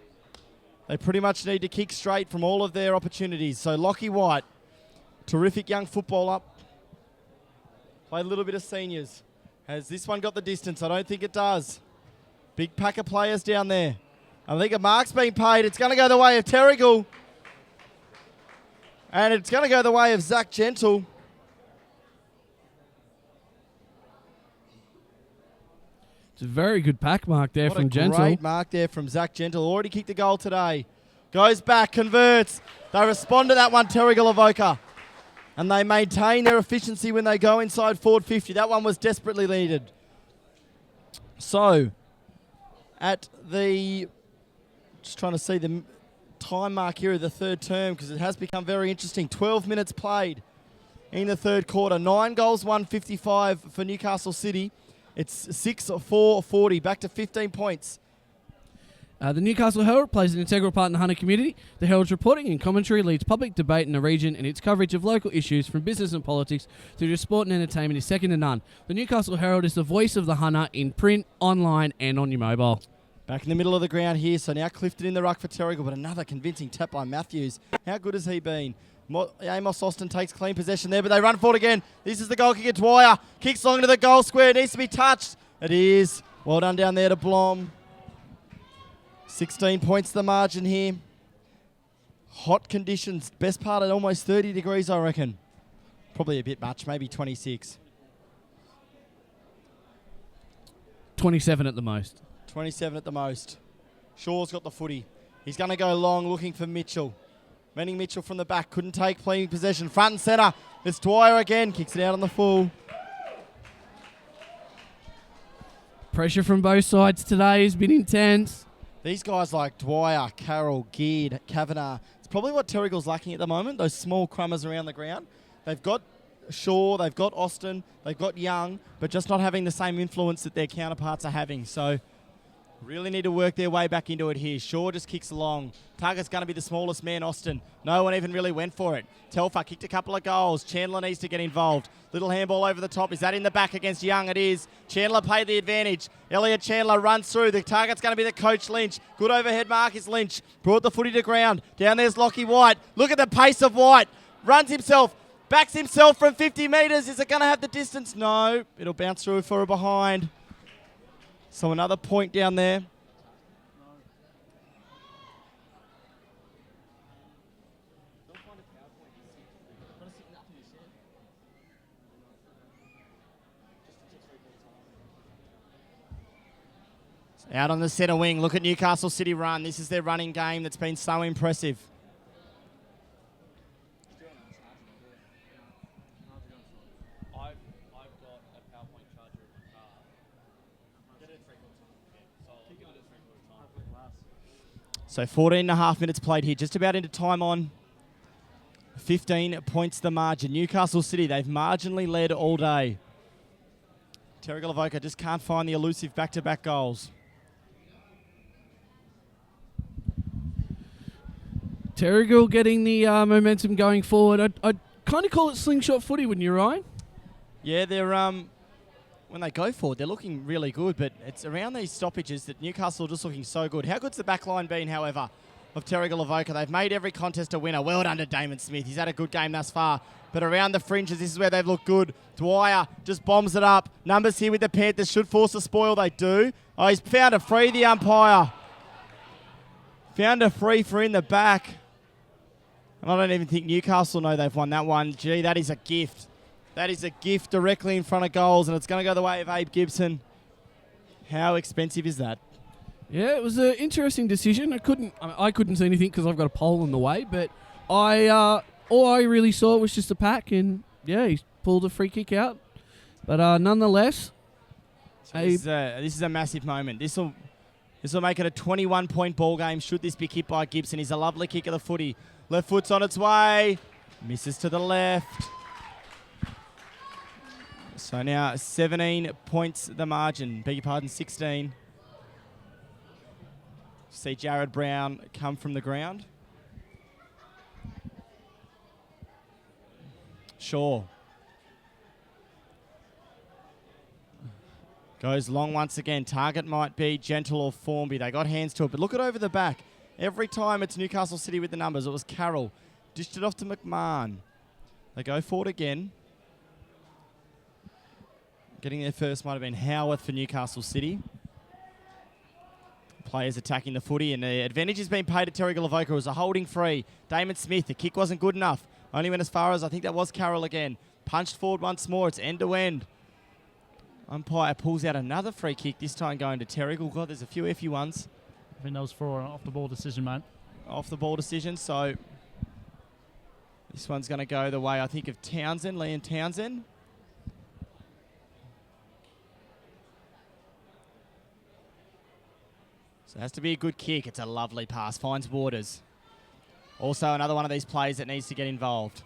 They pretty much need to kick straight from all of their opportunities. So Lockie White, terrific young footballer. Played a little bit of seniors. Has this one got the distance? I don't think it does. Big pack of players down there. I think a mark's been paid. It's going to go the way of Terrigal. And it's going to go the way of Zach Gentle. It's a very good pack mark there from Gentle. Great mark there from Zach Gentle. Already kicked a goal today. Goes back, converts. They respond to that one, Terrigal Avoca. And they maintain their efficiency when they go inside forward 50. That one was desperately needed. So, at the... Just trying to see the time mark here of the third term because it has become very interesting. 12 minutes played in the third quarter. 9 goals, 155 for Newcastle City. It's 6-4-40, back to 15 points. The Newcastle Herald plays an integral part in the Hunter community. The Herald's reporting and commentary leads public debate in the region, and its coverage of local issues from business and politics through to sport and entertainment is second to none. The Newcastle Herald is the voice of the Hunter in print, online and on your mobile. Back in the middle of the ground here, so now Clifton in the ruck for Terrigal, but another convincing tap by Matthews. How good has he been? Amos Austin takes clean possession there, but they run forward again. This is the goal kicker, Dwyer. Kicks long into the goal square, needs to be touched. It is. Well done down there to Blom. 16 points the margin here. Hot conditions. Best part at almost 30 degrees, I reckon. Probably a bit much, maybe 26. 27 at the most. 27 at the most. Shaw's got the footy. He's going to go long looking for Mitchell. Manning Mitchell from the back. Couldn't take playing possession. Front and centre. It's Dwyer again. Kicks it out on the full. Pressure from both sides today has been intense. These guys like Dwyer, Carroll, Geard, Kavanagh. It's probably what Terrigal's lacking at the moment, those small crummers around the ground. They've got Shaw, they've got Austin, they've got Young, but just not having the same influence that their counterparts are having. So really need to work their way back into it here. Shaw just kicks along. Target's going to be the smallest man, Austin. No one even really went for it. Telfer kicked a couple of goals. Chandler needs to get involved. Little handball over the top. Is that in the back against Young? It is. Chandler paid the advantage. Elliot Chandler runs through. The target's going to be the coach Lynch. Good overhead mark is Lynch. Brought the footy to ground. Down there's Lockie White. Look at the pace of White. Runs himself. Backs himself from 50 metres. Is it going to have the distance? No. It'll bounce through for a behind. So another point down there. Out on the centre wing. Look at Newcastle City run. This is their running game that's been so impressive. So 14 and a half minutes played here, just about into time on. 15 points the margin. Newcastle City, they've marginally led all day. Terrigal Avoca just can't find the elusive back-to-back goals. Terrigal getting the momentum going forward. I'd kind of call it slingshot footy, wouldn't you, Ryan? Yeah, they're when they go forward, they're looking really good, but it's around these stoppages that Newcastle are just looking so good. How good's the back line been, however, of Terrigal Avoca? They've made every contest a winner. Well done to Damon Smith. He's had a good game thus far. But around the fringes, this is where they've looked good. Dwyer just bombs it up. Numbers here with the Panthers should force a spoil. They do. Oh, he's found a free, the umpire. Found a free for in the back. And I don't even think Newcastle know they've won that one. Gee, that is a gift. That is a gift directly in front of goals, and it's going to go the way of Abe Gibson. How expensive is that? Yeah, it was an interesting decision. I couldn't see anything because I've got a pole in the way, but all I really saw was just a pack, and yeah, he pulled a free kick out. But nonetheless, so this is a massive moment. This will make it a 21-point ball game. Should this be kicked by Gibson? He's a lovely kick of the footy. Left foot's on its way. Misses to the left. So now 17 points the margin. Beg your pardon, 16. See Jared Brown come from the ground. Shaw. Goes long once again. Target might be Gentle or Formby. They got hands to it, but look at over the back. Every time it's Newcastle City with the numbers. It was Carroll. Dished it off to McMahon. They go forward again. Getting there first might have been Howarth for Newcastle City. Players attacking the footy, and the advantage has been paid at Terrigal. Avoca. It was a holding free. Damon Smith, the kick wasn't good enough. Only went as far as, I think that was Carroll again. Punched forward once more. It's end to end. Umpire pulls out another free kick, this time going to Terrigal. God, there's a few iffy ones. I think that was for an off-the-ball decision, mate. Off-the-ball decision, so this one's going to go the way, I think, of Townsend, Liam Townsend. So it has to be a good kick. It's a lovely pass. Finds Waters. Also another one of these players that needs to get involved.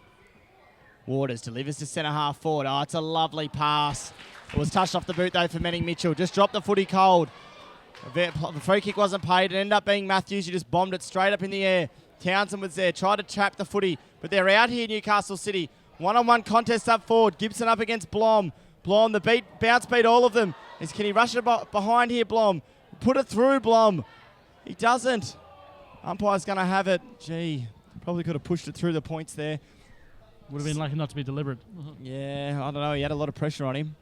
Waters delivers to centre half forward. Oh, it's a lovely pass. It was touched off the boot, though, for Manning Mitchell. Just dropped the footy cold. The free kick wasn't paid. It ended up being Matthews. He just bombed it straight up in the air. Townsend was there. Tried to trap the footy. But they're out here, Newcastle City. One-on-one contest up forward. Gibson up against Blom. Blom, the bounce beat all of them. Can he rush it behind here, Blom? Put it through, Blom. He doesn't. Umpire's going to have it. Gee, probably could have pushed it through the points there. Would have been lucky not to be deliberate. Yeah, I don't know. He had a lot of pressure on him.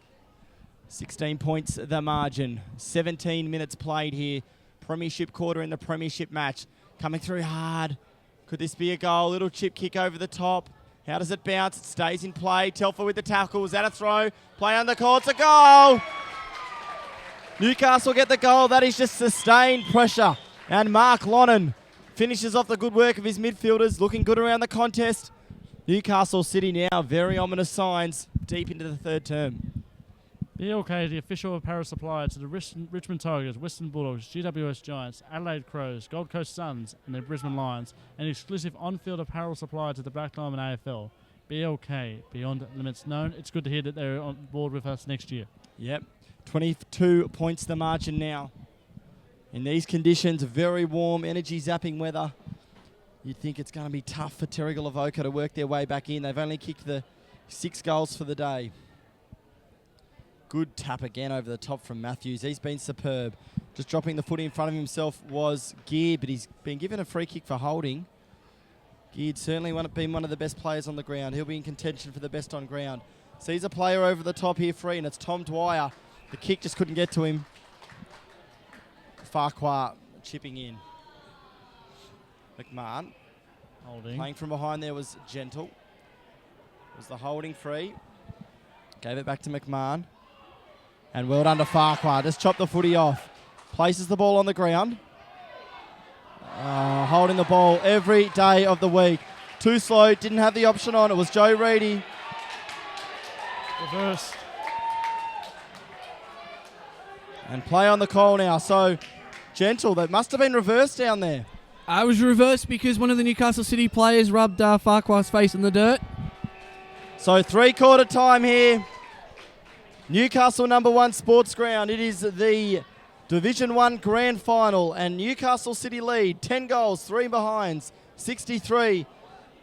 16 points the margin. 17 minutes played here. Premiership quarter in the premiership match. Coming through hard. Could this be a goal? Little chip kick over the top. How does it bounce? It stays in play. Telfer with the tackle. Is that a throw? Play under call. It's a goal! Newcastle get the goal. That is just sustained pressure. And Mark Lonnan finishes off the good work of his midfielders. Looking good around the contest. Newcastle City now, very ominous signs deep into the third term. BLK, the official apparel supplier to the Richmond Tigers, Western Bulldogs, GWS Giants, Adelaide Crows, Gold Coast Suns and the Brisbane Lions, and exclusive on-field apparel supplier to the Black Diamond AFL. BLK, beyond limits known. It's good to hear that they're on board with us next year. Yep, 22 points the margin now. In these conditions, very warm, energy-zapping weather, you'd think it's going to be tough for Terrigal Avoca to work their way back in. They've only kicked the 6 goals for the day. Good tap again over the top from Matthews. He's been superb. Just dropping the footy in front of himself was Gear, but he's been given a free kick for holding. Gear'd certainly been one of the best players on the ground. He'll be in contention for the best on ground. Sees a player over the top here free, and it's Tom Dwyer. The kick just couldn't get to him. Farquhar chipping in. McMahon. Holding. Playing from behind there was Gentle. Was the holding free. Gave it back to McMahon. And well done to Farquhar. Just chopped the footy off. Places the ball on the ground. Holding the ball every day of the week. Too slow. Didn't have the option on. It was Joe Reedy. Reverse. And play on the call now. So Gentle, that must have been reversed down there. I was reversed because one of the Newcastle City players rubbed Farquhar's face in the dirt. So 3/4 time here. Newcastle #1 Sports Ground. It is the Division 1 Grand Final, and Newcastle City lead 10 goals, 3 behinds, 63.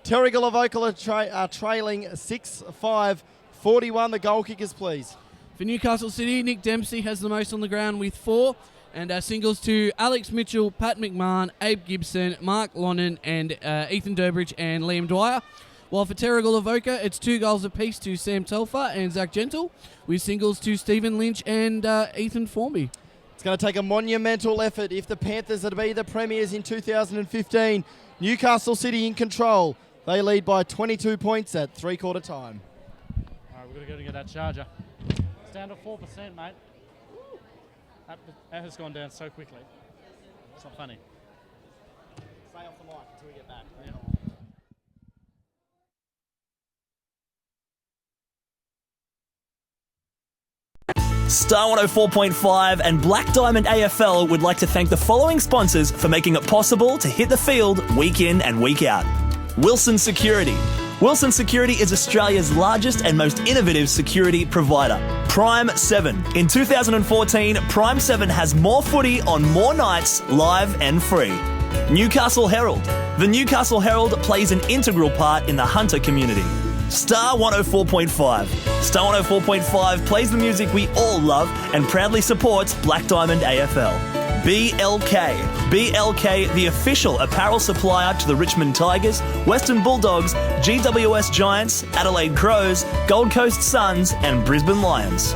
Terrigal Avoca are trailing 6-5, 41. The goal kickers, please. For Newcastle City, Nick Dempsey has the most on the ground with 4, and singles to Alex Mitchell, Pat McMahon, Abe Gibson, Mark Lonnan, and Ethan Durbridge and Liam Dwyer. While for Terrigal Avoca, it's 2 goals apiece to Sam Telfer and Zach Gentle, with singles to Stephen Lynch and Ethan Formby. It's going to take a monumental effort if the Panthers are to be the premiers in 2015. Newcastle City in control. They lead by 22 points at 3/4 time. All right, we've got to go to get that charger. It's down to 4%, mate. That has gone down so quickly. It's not funny. Stay off the mic until we get back. Yeah. Star 104.5 and Black Diamond AFL would like to thank the following sponsors for making it possible to hit the field week in and week out. Wilson Security. Wilson Security is Australia's largest and most innovative security provider. Prime 7. In 2014, Prime 7 has more footy on more nights, live and free. Newcastle Herald. The Newcastle Herald plays an integral part in the Hunter community. Star 104.5. Star 104.5 plays the music we all love and proudly supports Black Diamond AFL. BLK. BLK, the official apparel supplier to the Richmond Tigers, Western Bulldogs, GWS Giants, Adelaide Crows, Gold Coast Suns and Brisbane Lions.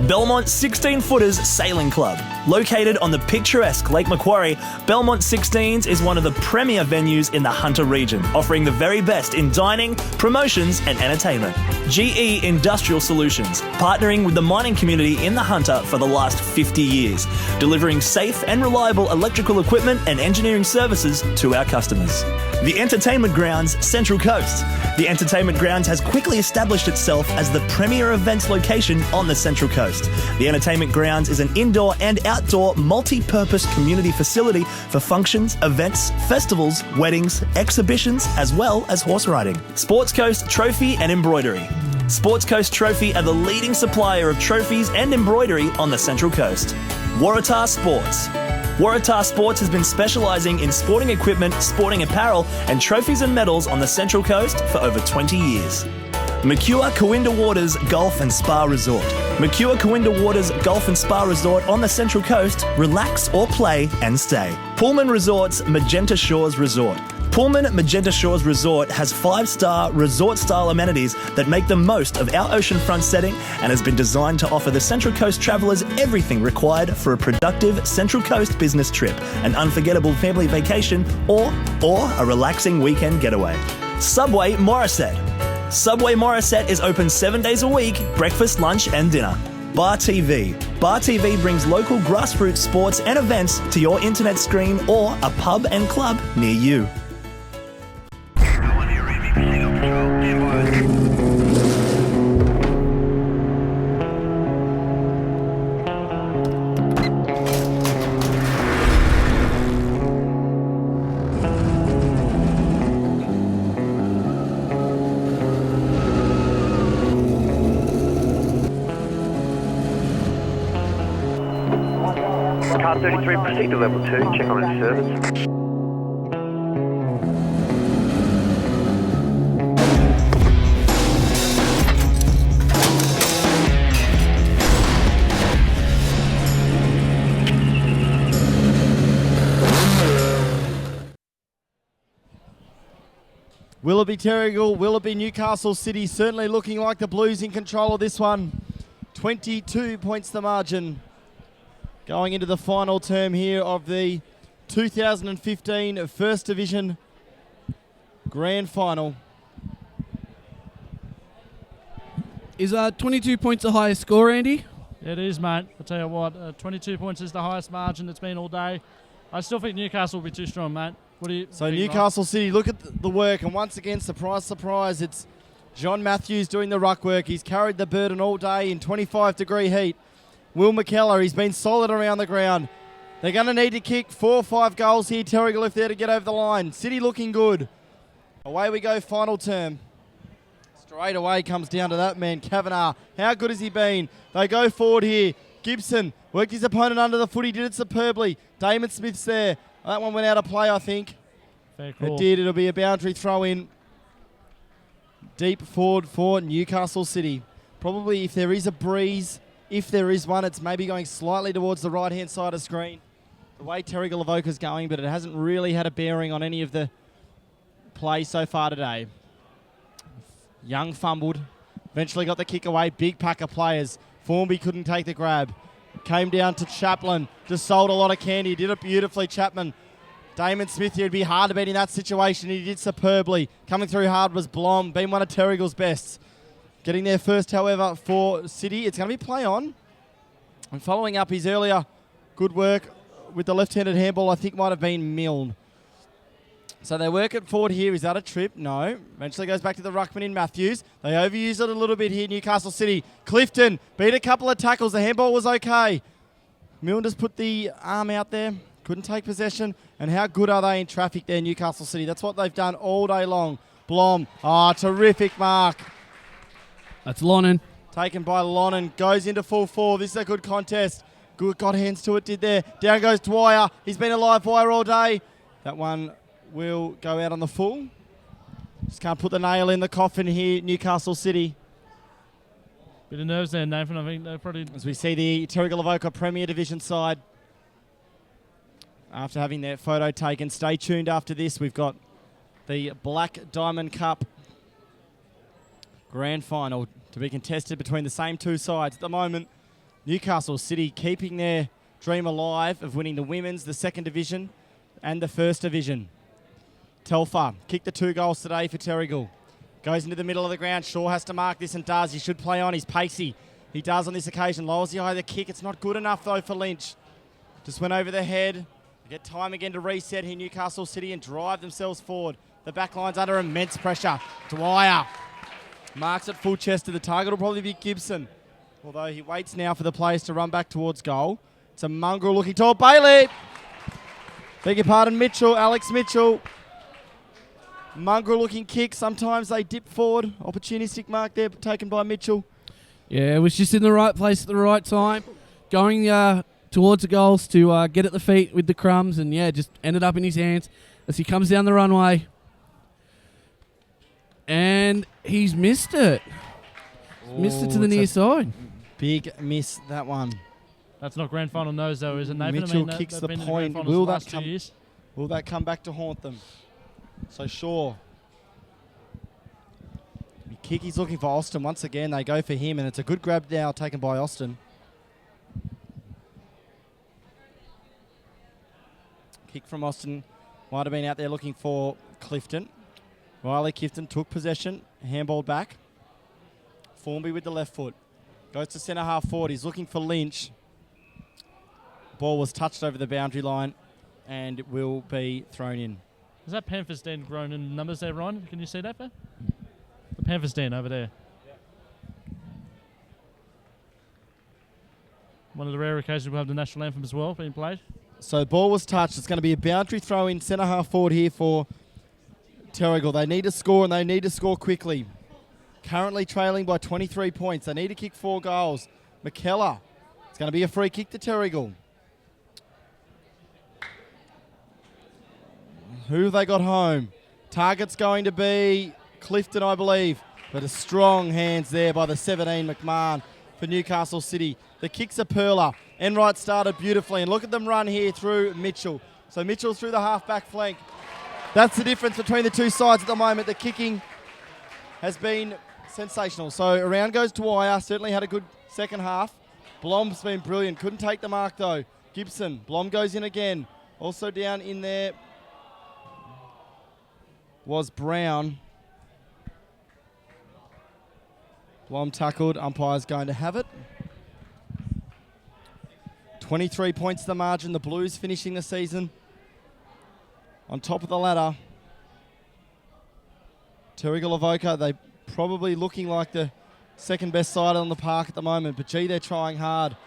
Belmont 16-Footers Sailing Club. Located on the picturesque Lake Macquarie, Belmont 16s is one of the premier venues in the Hunter region, offering the very best in dining, promotions and entertainment. GE Industrial Solutions, partnering with the mining community in the Hunter for the last 50 years, delivering safe and reliable electrical equipment and engineering services to our customers. The Entertainment Grounds Central Coast. The Entertainment Grounds has quickly established itself as the premier events location on the Central Coast. The Entertainment Grounds is an indoor and outdoor multi-purpose community facility for functions, events, festivals, weddings, exhibitions, as well as horse riding. Sports Coast Trophy and Embroidery. Sports Coast Trophy are the leading supplier of trophies and embroidery on the Central Coast. Waratah Sports. Waratah Sports has been specialising in sporting equipment, sporting apparel and trophies and medals on the Central Coast for over 20 years. Mercure Coinda Waters Golf and Spa Resort. Mercure Coinda Waters Golf and Spa Resort on the Central Coast. Relax or play and stay. Pullman Resorts Magenta Shores Resort. Pullman Magenta Shores Resort has 5-star resort-style amenities that make the most of our oceanfront setting and has been designed to offer the Central Coast travellers everything required for a productive Central Coast business trip, an unforgettable family vacation, or a relaxing weekend getaway. Subway Morisset. Subway Morisset is open 7 days a week, breakfast, lunch and dinner. Bar TV. Bar TV brings local grassroots sports and events to your internet screen or a pub and club near you. Car 33, proceed to level 2, check on its service. Will it be Terrigal? Will it be Newcastle City? Certainly looking like the Blues in control of this one. 22 points the margin. Going into the final term here of the 2015 First Division Grand Final. Is 22 points the highest score, Andy? It is, mate. I'll tell you what, 22 points is the highest margin it's been all day. I still think Newcastle will be too strong, mate. What do you So think, Newcastle City, look at the work, and once again, surprise, surprise, it's John Matthews doing the ruck work. He's carried the burden all day in 25-degree heat. Will McKellar, he's been solid around the ground. They're going to need to kick 4 or 5 goals here, Terrigal, if they're to get over the line. City looking good. Away we go, final term. Straight away comes down to that man, Kavanagh. How good has he been? They go forward here. Gibson worked his opponent under the foot. He did it superbly. Damon Smith's there. That one went out of play, I think. Fair call. It did. It'll be a boundary throw in. Deep forward for Newcastle City. Probably if there is a breeze, if there is one, it's maybe going slightly towards the right-hand side of screen. The way Terrigal Avoca's going, but it hasn't really had a bearing on any of the play so far today. Young fumbled. Eventually got the kick away. Big pack of players. Formby couldn't take the grab. Came down to Chaplin. Just sold a lot of candy. Did it beautifully, Chapman. Damon Smith, it'd be hard to beat in that situation. He did superbly. Coming through hard was Blom. Been one of Terrigal's bests. Getting there first, however, for City. It's going to be play on. And following up his earlier good work with the left-handed handball, I think might have been Milne. So they work it forward here. Is that a trip? No. Eventually goes back to the ruckman in Matthews. They overuse it a little bit here, Newcastle City. Clifton beat a couple of tackles. The handball was okay. Milne just put the arm out there. Couldn't take possession. And how good are they in traffic there, Newcastle City? That's what they've done all day long. Blom. Oh, terrific mark. That's Lonan. Taken by Lonan. Goes into full four. This is a good contest. Good, got hands to it, did there. Down goes Dwyer. He's been a live wire all day. That one will go out on the full. Just can't put the nail in the coffin here, Newcastle City. Bit of nerves there, Nathan. I think they're probably... As we see the Terrigal Avoca Premier Division side. After having their photo taken, stay tuned after this. We've got the Black Diamond Cup Grand Final to be contested between the same two sides. At the moment, Newcastle City keeping their dream alive of winning the women's, the second division, and the first division. Telfer kicked the 2 goals today for Terrigal. Goes into the middle of the ground. Shaw has to mark this and does. He should play on. He's pacey. He does on this occasion. Lowers the eye of the kick. It's not good enough, though, for Lynch. Just went over the head. They get time again to reset here, Newcastle City, and drive themselves forward. The back line's under immense pressure. Dwyer marks at full chest. The target will probably be Gibson, although he waits now for the players to run back towards goal. It's a mongrel looking toward Bailey. Beg your pardon, Mitchell, Alex Mitchell. Mongrel looking kick. Sometimes they dip forward. Opportunistic mark there taken by Mitchell. Yeah, it was just in the right place at the right time. Going towards the goals to get at the feet with the crumbs, and yeah, just ended up in his hands as he comes down the runway. And he's missed it. Missed it to the near side. Big miss, that one. That's not grand final nose, though, is it, Nathan? Mitchell kicks the point. Will that come back to haunt them? So Shaw. Kick, he's looking for Austin once again. They go for him, and it's a good grab now taken by Austin. Kick from Austin. Might have been out there looking for Clifton. Riley Clifton took possession, handballed back. Formby with the left foot. Goes to centre half forward. He's looking for Lynch. Ball was touched over the boundary line and it will be thrown in. Is that Panthers Den grown in numbers there, Ryan? Can you see that there? The Panthers Den over there. Yep. One of the rare occasions we'll have the national anthem as well being played. So the ball was touched. It's going to be a boundary throw in centre half forward here for Terrigal. They need to score, and they need to score quickly. Currently trailing by 23 points. They need to kick 4 goals. McKellar. It's going to be a free kick to Terrigal. Who have they got home? Target's going to be Clifton, I believe. But a strong hands there by the 17, McMahon, for Newcastle City. The kick's a perler. Enright started beautifully. And look at them run here through Mitchell. So Mitchell through the half-back flank. That's the difference between the two sides at the moment. The kicking has been sensational. So around goes Dwyer. Certainly had a good second half. Blom's been brilliant. Couldn't take the mark, though. Gibson. Blom goes in again. Also down in there was Brown. Blom tackled. Umpire's going to have it. 23 points the margin. The Blues finishing the season on top of the ladder. Terrigal Avoca, they probably looking like the second best side on the park at the moment. But gee, they're trying hard.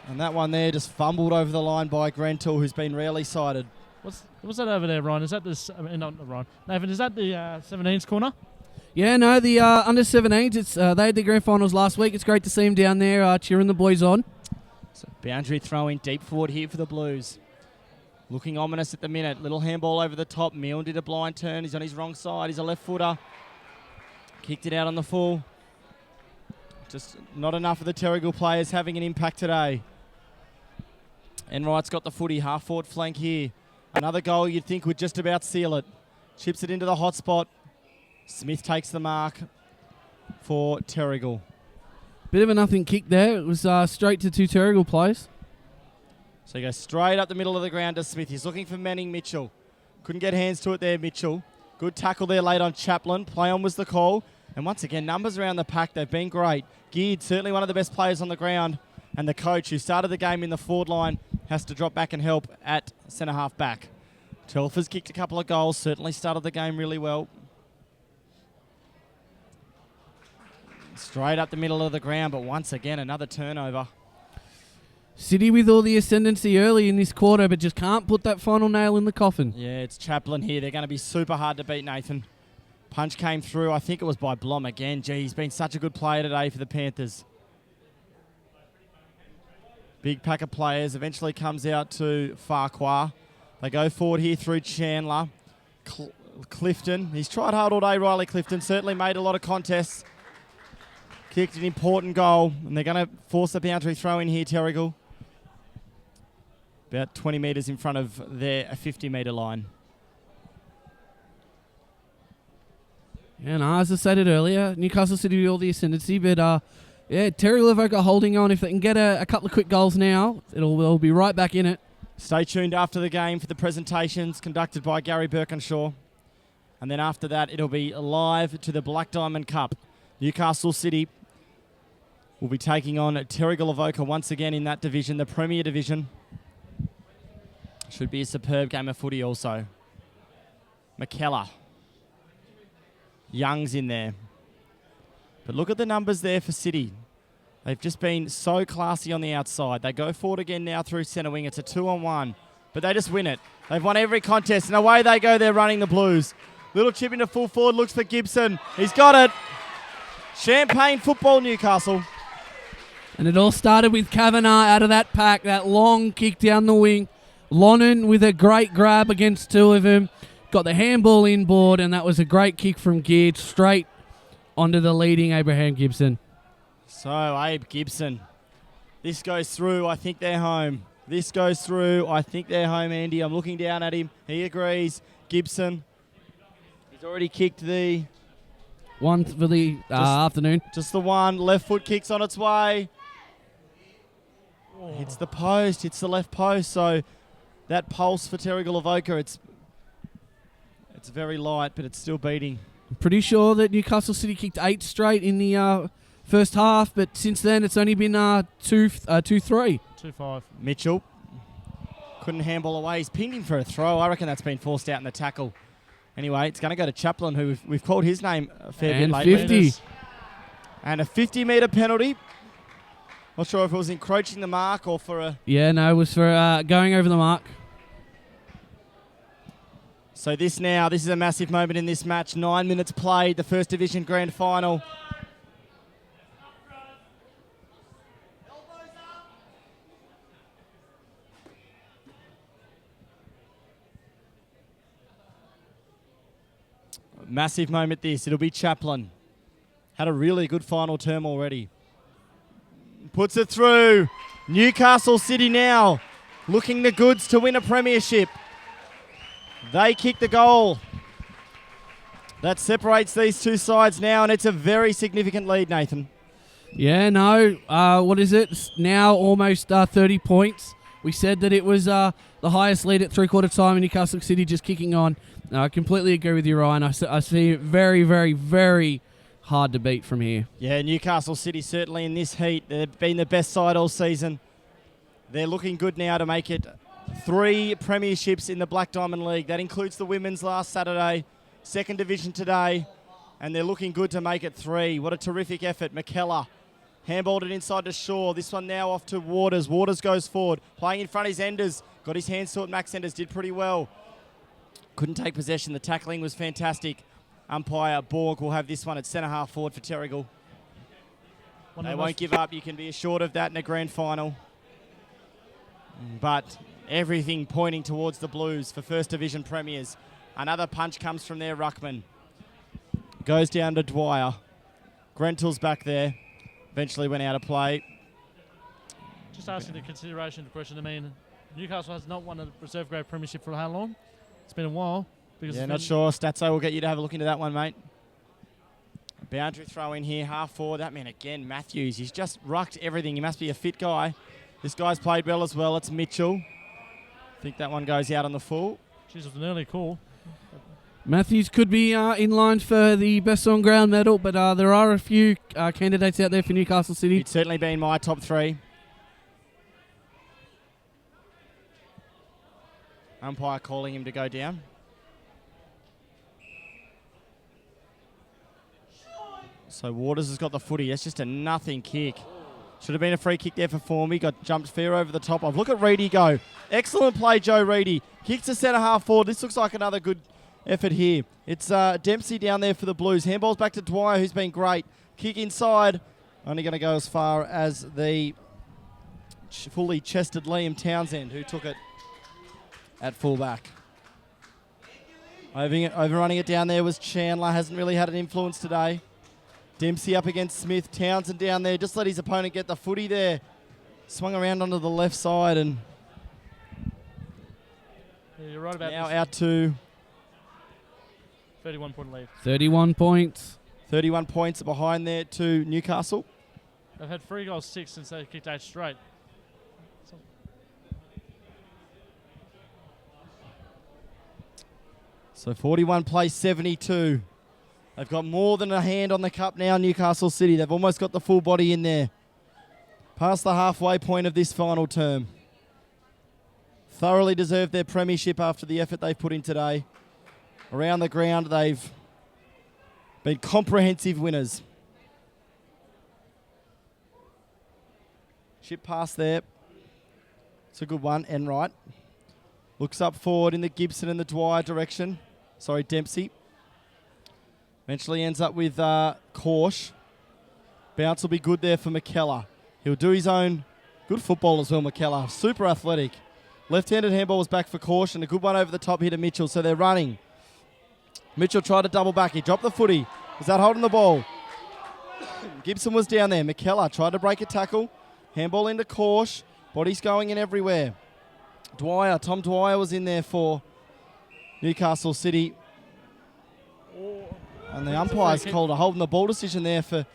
And that one there just fumbled over the line by Grentel, who's been rarely cited. What's that over there, Ryan? Is that this? Not Ryan. Nathan, is that the 17s corner? Yeah, no, the under 17s. It's they had the grand finals last week. It's great to see them down there cheering the boys on. So boundary throw in deep forward here for the Blues. Looking ominous at the minute. Little handball over the top. Milne did a blind turn. He's on his wrong side. He's a left footer. Kicked it out on the full. Just not enough of the Terrigal players having an impact today. Enright's got the footy. Half forward flank here. Another goal you'd think would just about seal it. Chips it into the hot spot. Smith takes the mark for Terrigal. Bit of a nothing kick there. It was straight to 2 Terrigal players. So he goes straight up the middle of the ground to Smith. He's looking for Manning Mitchell. Couldn't get hands to it there, Mitchell. Good tackle there late on Chaplin. Play on was the call. And once again, numbers around the pack. They've been great. Geared, certainly one of the best players on the ground. And the coach, who started the game in the forward line, has to drop back and help at centre-half back. Telfer's kicked a couple of goals. Certainly started the game really well. Straight up the middle of the ground, but once again, another turnover. City with all the ascendancy early in this quarter, but just can't put that final nail in the coffin. Yeah, it's Chaplin here. They're going to be super hard to beat, Nathan. Punch came through. I think it was by Blom again. Gee, he's been such a good player today for the Panthers. Big pack of players. Eventually comes out to Farquhar. They go forward here through Chandler. Clifton. He's tried hard all day, Riley Clifton. Certainly made a lot of contests. Kicked an important goal. And they're going to force the boundary throw in here, Terrigal. About 20 metres in front of their 50-metre line. And as I stated earlier, Newcastle City with all the ascendancy, but Terrigal Avoca holding on. If they can get a couple of quick goals now, they'll be right back in it. Stay tuned after the game for the presentations conducted by Gary Birkinshaw. And then after that, it'll be live to the Black Diamond Cup. Newcastle City will be taking on Terrigal Avoca once again in that division, the Premier Division. Should be a superb game of footy also. McKellar. Young's in there. But look at the numbers there for City. They've just been so classy on the outside. They go forward again now through centre wing. It's a 2-on-1. But they just win it. They've won every contest. And away they go. They're running the Blues. Little chip into full forward. Looks for Gibson. He's got it. Champagne football, Newcastle. And it all started with Kavanagh out of that pack. That long kick down the wing. Lonan with a great grab against two of them. Got the handball inboard, and that was a great kick from Geared straight onto the leading Abraham Gibson. So, Abe Gibson. This goes through. I think they're home. This goes through. I think they're home, Andy. I'm looking down at him. He agrees. Gibson. He's already kicked the... One for the afternoon. Just the one. Left foot kicks on its way. Hits the post. Hits the left post. So... That pulse for Terrigal Avoca, it's very light, but it's still beating. I'm pretty sure that Newcastle City kicked 8 straight in the first half, but since then it's only been 2-3. 2-5. Mitchell couldn't handball away. He's pinged him for a throw. I reckon that's been forced out in the tackle. Anyway, it's going to go to Chaplin, who we've called his name a fair bit lately. 50. And a 50-metre penalty. Not sure if it was encroaching the mark or for a... Yeah, no, it was for going over the mark. So this is a massive moment in this match. 9 minutes played, the First Division Grand Final. Massive moment this. It'll be Chaplin. Had a really good final term already. Puts it through. Newcastle City now looking the goods to win a premiership. They kick the goal. That separates these two sides now, and it's a very significant lead, Nathan. Yeah, no. What is it? It's now almost 30 points. We said that it was the highest lead at three-quarter time in Newcastle City just kicking on. I completely agree with you, Ryan. I see it very, very, very hard to beat from here. Yeah, Newcastle City certainly in this heat. They've been the best side all season. They're looking good now to make it 3 premierships in the Black Diamond League. That includes the women's last Saturday, second division today, and they're looking good to make it 3. What a terrific effort. McKellar handballed it inside to Shaw. This one now off to Waters. Waters goes forward, playing in front of his Enders. Got his hands to it. Max Enders did pretty well. Couldn't take possession. The tackling was fantastic. Umpire Borg will have this one at centre-half forward for Terrigal. They won't give up. You can be assured of that in a grand final. But everything pointing towards the Blues for First Division premiers. Another punch comes from there, Ruckman. Goes down to Dwyer. Grentel's back there. Eventually went out of play. Just asking the consideration question. I mean, Newcastle has not won a reserve grade premiership for how long? It's been a while. Yeah, not sure. Statso will get you to have a look into that one, mate. Boundary throw in here, half forward. That man again, Matthews. He's just rucked everything. He must be a fit guy. This guy's played well as well. It's Mitchell. I think that one goes out on the full. Jeez, it was an early call. Matthews could be in line for the best on ground medal, but there are a few candidates out there for Newcastle City. It's certainly been my top 3. Umpire calling him to go down. So Waters has got the footy. That's just a nothing kick. Should have been a free kick there for Formby. Got jumped fair over the top of. Look at Reedy go. Excellent play, Joe Reedy. Kicks to centre half forward. This looks like another good effort here. It's Dempsey down there for the Blues. Handball's back to Dwyer, who's been great. Kick inside. Only going to go as far as the fully chested Liam Townsend, who took it at fullback. Overrunning it down there was Chandler. Hasn't really had an influence today. Dempsey up against Smith. Townsend down there. Just let his opponent get the footy there. Swung around onto the left side and Yeah, you're right about now this. out to 31-point lead. 31 points. 31 points behind there to Newcastle. They've had 3 goals 6 since they kicked 8 straight. So 41 plays 72. They've got more than a hand on the cup now, Newcastle City. They've almost got the full body in there. Past the halfway point of this final term. Thoroughly deserved their premiership after the effort they've put in today. Around the ground, they've been comprehensive winners. Chip pass there. It's a good one, Enright. Looks up forward in the Gibson and the Dwyer direction. Sorry, Dempsey. Eventually ends up with Korsh. Bounce will be good there for McKellar. He'll do his own good football as well, McKellar. Super athletic. Left-handed handball was back for Korsh and a good one over the top here to Mitchell, so they're running. Mitchell tried to double back. He dropped the footy. Was that holding the ball? Gibson was down there. McKellar tried to break a tackle. Handball into Korsh. Body's going in everywhere. Tom Dwyer was in there for Newcastle City. And the umpire's called a holding the ball decision there for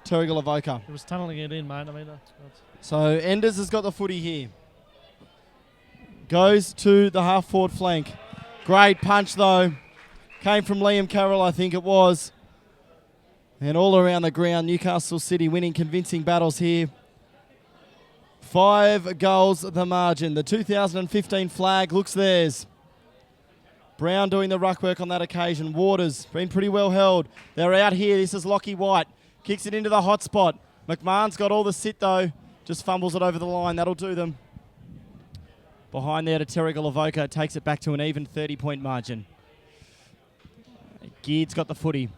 Terrigal Avoca. He was tunnelling it in, mate. I mean, So Enders has got the footy here. Goes to the half-forward flank. Great punch, though. Came from Liam Carroll, I think it was. And all around the ground, Newcastle City winning convincing battles here. 5 goals the margin. The 2015 flag looks theirs. Brown doing the ruck work on that occasion. Waters been pretty well held. They're out here. This is Lockie White. Kicks it into the hot spot. McMahon's got all the sit, though. Just fumbles it over the line. That'll do them. Behind there to Terrigal Avoca. Takes it back to an even 30-point margin. Geard's got the footy.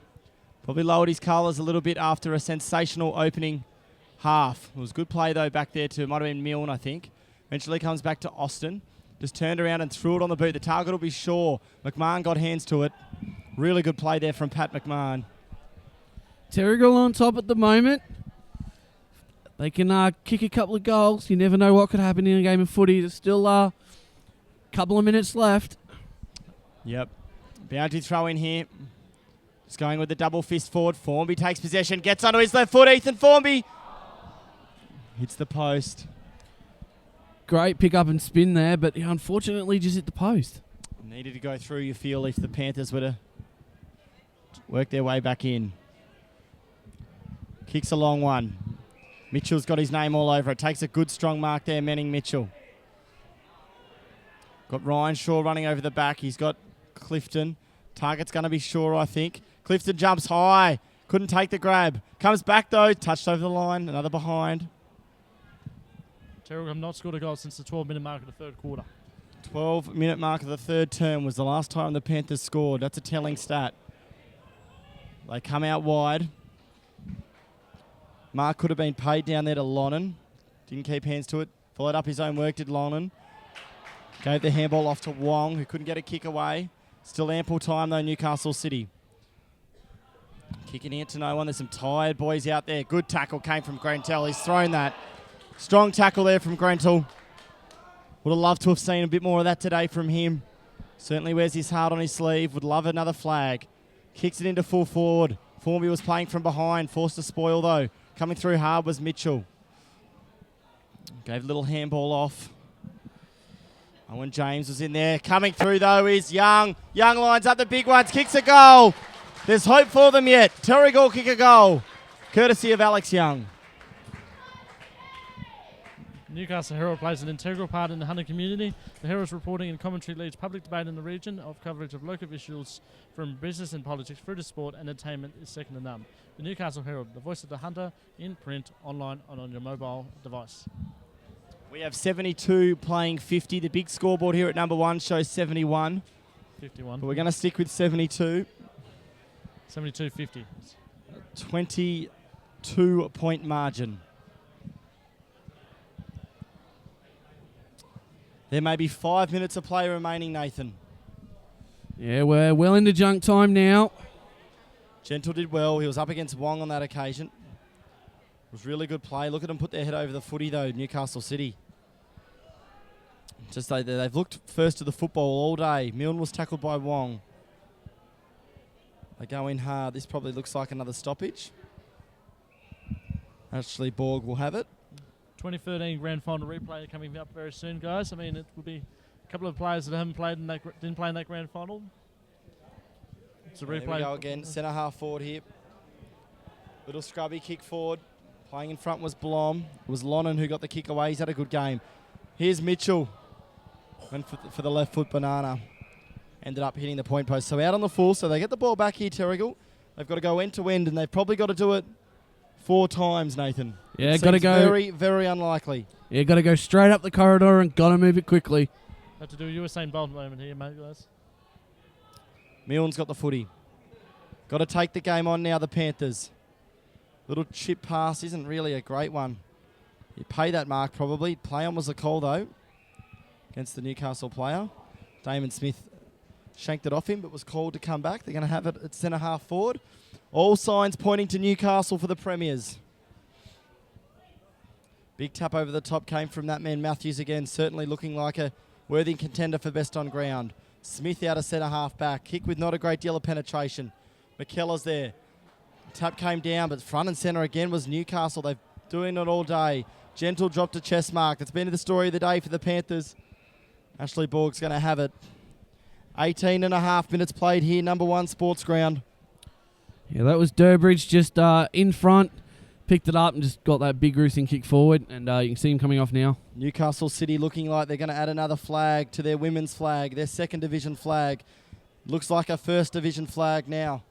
Probably lowered his colours a little bit after a sensational opening half. It was good play, though, back there to, might have been Milne, I think. Eventually comes back to Austin. Just turned around and threw it on the boot. The target will be Shaw. McMahon got hands to it. Really good play there from Pat McMahon. Terrigal on top at the moment. They can kick a couple of goals. You never know what could happen in a game of footy. There's still a couple of minutes left. Yep. Bounty throw in here. Just going with the double fist forward. Formby takes possession. Gets onto his left foot. Ethan Formby hits the post. Great pick up and spin there, but unfortunately just hit the post. Needed to go through, you feel, if the Panthers were to work their way back in. Kicks a long one. Mitchell's got his name all over it. Takes a good strong mark there, Manning Mitchell. Got Ryan Shaw running over the back. He's got Clifton. Target's going to be Shaw, I think. Clifton jumps high. Couldn't take the grab. Comes back, though. Touched over the line. Another behind. Terrigal have not scored a goal since the 12-minute mark of the third quarter. 12-minute mark of the third term was the last time the Panthers scored. That's a telling stat. They come out wide. Mark could have been paid down there to Lonan. Didn't keep hands to it. Followed up his own work, did Lonan. Gave the handball off to Wong, who couldn't get a kick away. Still ample time, though, Newcastle City. Kicking it to no one. There's some tired boys out there. Good tackle came from Grentel. He's thrown that. Strong tackle there from Grentel. Would have loved to have seen a bit more of that today from him. Certainly wears his heart on his sleeve. Would love another flag. Kicks it into full forward. Formby was playing from behind. Forced to spoil, though. Coming through hard was Mitchell. Gave a little handball off. Owen James was in there. Coming through, though, is Young. Young lines up the big ones. Kicks a goal. There's hope for them yet. Terrigal kick a goal. Courtesy of Alex Young. Newcastle Herald plays an integral part in the hunting community. The Herald's reporting and commentary leads public debate in the region. Of coverage of local issues from business and politics through to sport and entertainment is second to none. The Newcastle Herald, the voice of the hunter, in print, online, and on your mobile device. We have 72 playing 50. The big scoreboard here at number 1 shows 71. 51. But we're going to stick with 72. 72-50. 22-point margin. There may be 5 minutes of play remaining, Nathan. Yeah, we're well into junk time now. Gentle did well. He was up against Wong on that occasion. It was really good play. Look at them put their head over the footy, though, Newcastle City. Just they've looked first to the football all day. Milne was tackled by Wong. They go in hard. This probably looks like another stoppage. Ashley Borg will have it. 2013 grand final replay coming up very soon, guys. I mean, it will be a couple of players that haven't played in that, didn't play in that grand final. It's a replay. Here we go again. Centre half forward here. Little scrubby kick forward. Playing in front was Blom. It was Lonnon who got the kick away. He's had a good game. Here's Mitchell. Went for the left foot banana. Ended up hitting the point post. So out on the full. So they get the ball back here, Terrigal. They've got to go end to end, and they've probably got to do it 4 times, Nathan. Yeah, got to go. Very, very unlikely. Yeah, got to go straight up the corridor and got to move it quickly. Have to do a Usain Bolt moment here, mate, guys. Milne's got the footy. Got to take the game on now, the Panthers. Little chip pass isn't really a great one. You pay that mark probably. Play on was a call, though, against the Newcastle player. Damon Smith shanked it off him, but was called to come back. They're going to have it at centre half forward. All signs pointing to Newcastle for the Premiers. Big tap over the top came from that man Matthews again, certainly looking like a worthy contender for best on ground. Smith out of centre half back. Kick with not a great deal of penetration. McKellar's there. Tap came down, but front and centre again was Newcastle. They've doing it all day. Gentle dropped a chest mark. That's been the story of the day for the Panthers. Ashley Borg's going to have it. 18 and a half minutes played here, number 1 sports ground. Yeah, that was Durbridge just in front. Picked it up and just got that big roosting kick forward. And you can see him coming off now. Newcastle City looking like they're going to add another flag to their women's flag, their 2nd division flag. Looks like a 1st division flag now.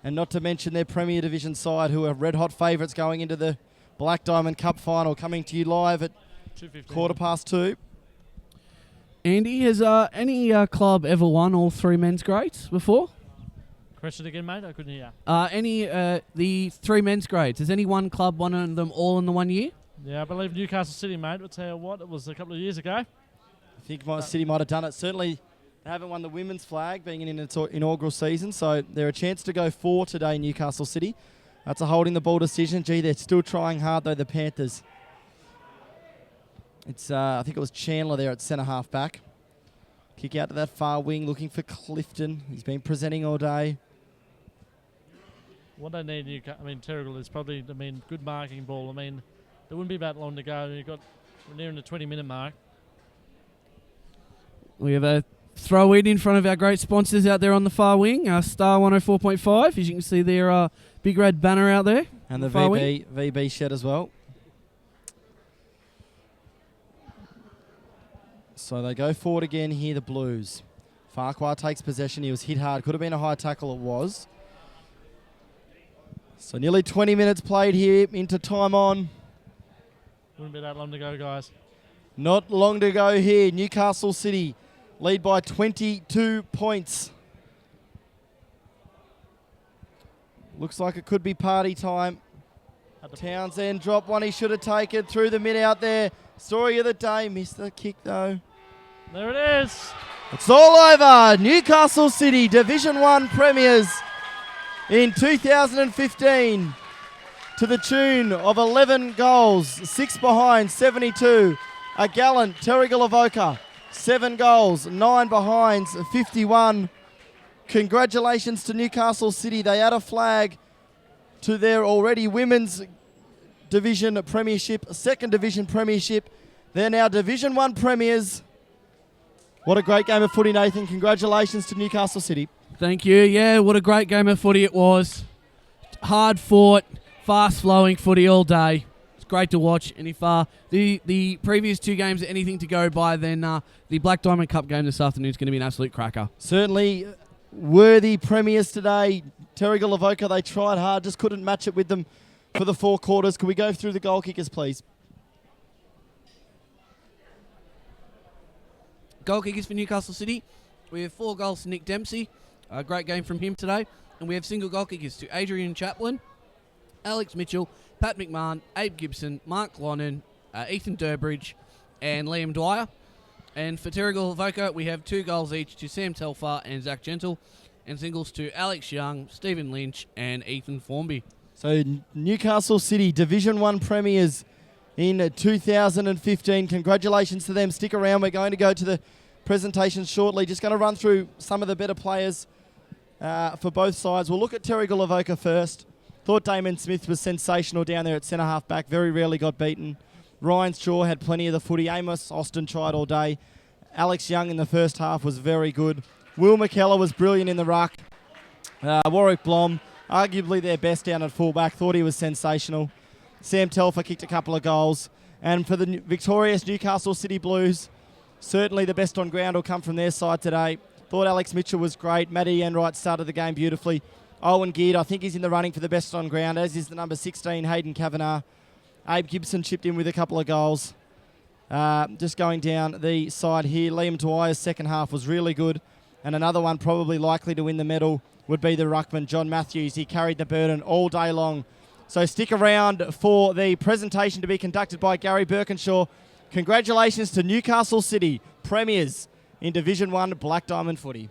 And not to mention their Premier Division side, who are red-hot favourites going into the Black Diamond Cup final, coming to you live at 2:15. Andy, has any club ever won all 3 men's grades before? Question again, mate? I couldn't hear. The 3 men's grades. Has any one club won them all in the 1 year? Yeah, I believe Newcastle City, mate. I'll tell you what, it was a couple of years ago. I think City might have done it. Certainly, they haven't won the women's flag, being in its inaugural season, so they're a chance to go 4 today, Newcastle City. That's a holding the ball decision. Gee, they're still trying hard, though, the Panthers. It's I think it was Chandler there at centre half back. Kick out to that far wing, looking for Clifton. He's been presenting all day. What they need, Terrigal is probably, good marking ball. There wouldn't be that long to go. We're nearing the 20-minute mark. We have a throw in front of our great sponsors out there on the far wing. Star 104.5, as you can see their big red banner out there. And the VB shed as well. So they go forward again here, the Blues. Farquhar takes possession. He was hit hard. Could have been a high tackle. It was. So nearly 20 minutes played here into time on. Wouldn't be that long to go, guys. Not long to go here. Newcastle City lead by 22 points. Looks like it could be party time. Townsend dropped one he should have taken. Through the mid out there. Story of the day. Missed the kick though. There it is. It's all over. Newcastle City, Division 1 premiers in 2015 to the tune of 11 goals. 6 behind, 72. A gallant Terrigal Avoca. 7 goals, 9 behinds, 51. Congratulations to Newcastle City. They add a flag to their already women's division premiership, 2nd division premiership. They're now Division 1 premiers. What a great game of footy, Nathan. Congratulations to Newcastle City. Thank you. Yeah, what a great game of footy it was. Hard fought, fast flowing footy all day. It's great to watch. And if the previous 2 games are anything to go by, then the Black Diamond Cup game this afternoon is going to be an absolute cracker. Certainly worthy premiers today. Terrigal Avoca, they tried hard, just couldn't match it with them for the 4 quarters. Could we go through the goal kickers, please? Goal kickers for Newcastle City. We have 4 goals to Nick Dempsey. A great game from him today. And we have single goal kickers to Adrian Chaplin, Alex Mitchell, Pat McMahon, Abe Gibson, Mark Lonan, Ethan Durbridge, and Liam Dwyer. And for Terrigal Avoca, we have 2 goals each to Sam Telfar and Zach Gentle, and singles to Alex Young, Stephen Lynch, and Ethan Formby. So Newcastle City, Division 1 premiers in 2015. Congratulations to them. Stick around. We're going to go to the presentation shortly. Just going to run through some of the better players for both sides. We'll look at Terrigal Avoca first. Thought Damon Smith was sensational down there at centre-half back. Very rarely got beaten. Ryan Shaw had plenty of the footy. Amos Austin tried all day. Alex Young in the first half was very good. Will McKellar was brilliant in the ruck. Warwick Blom, arguably their best down at fullback. Thought he was sensational. Sam Telfer kicked a couple of goals. And for the victorious Newcastle City Blues, certainly the best on ground will come from their side today. Thought Alex Mitchell was great. Matty Enright started the game beautifully. Owen Geard, I think he's in the running for the best on ground, as is the number 16, Hayden Kavanagh. Abe Gibson chipped in with a couple of goals. Just going down the side here, Liam Dwyer's second half was really good. And another one probably likely to win the medal would be the ruckman, John Matthews. He carried the burden all day long. So stick around for the presentation to be conducted by Gary Birkinshaw. Congratulations to Newcastle City, premiers in Division 1 Black Diamond footy.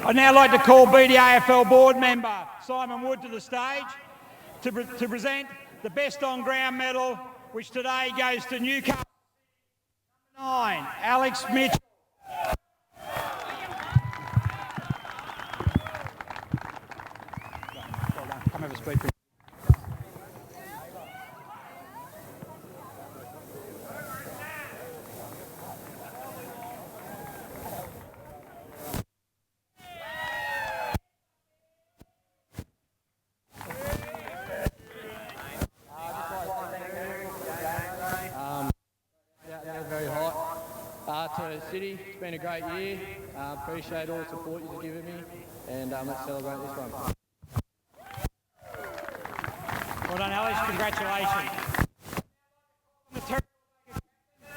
I'd now like to call BDAFL board member Simon Wood to the stage to present the Best On Ground medal, which today goes to Newcastle 9, Alex Mitchell. Come have a speak. Very hot. To City, it's been a great year. Appreciate all the support you've given me, and let's celebrate this one. Well done, Alex. Congratulations.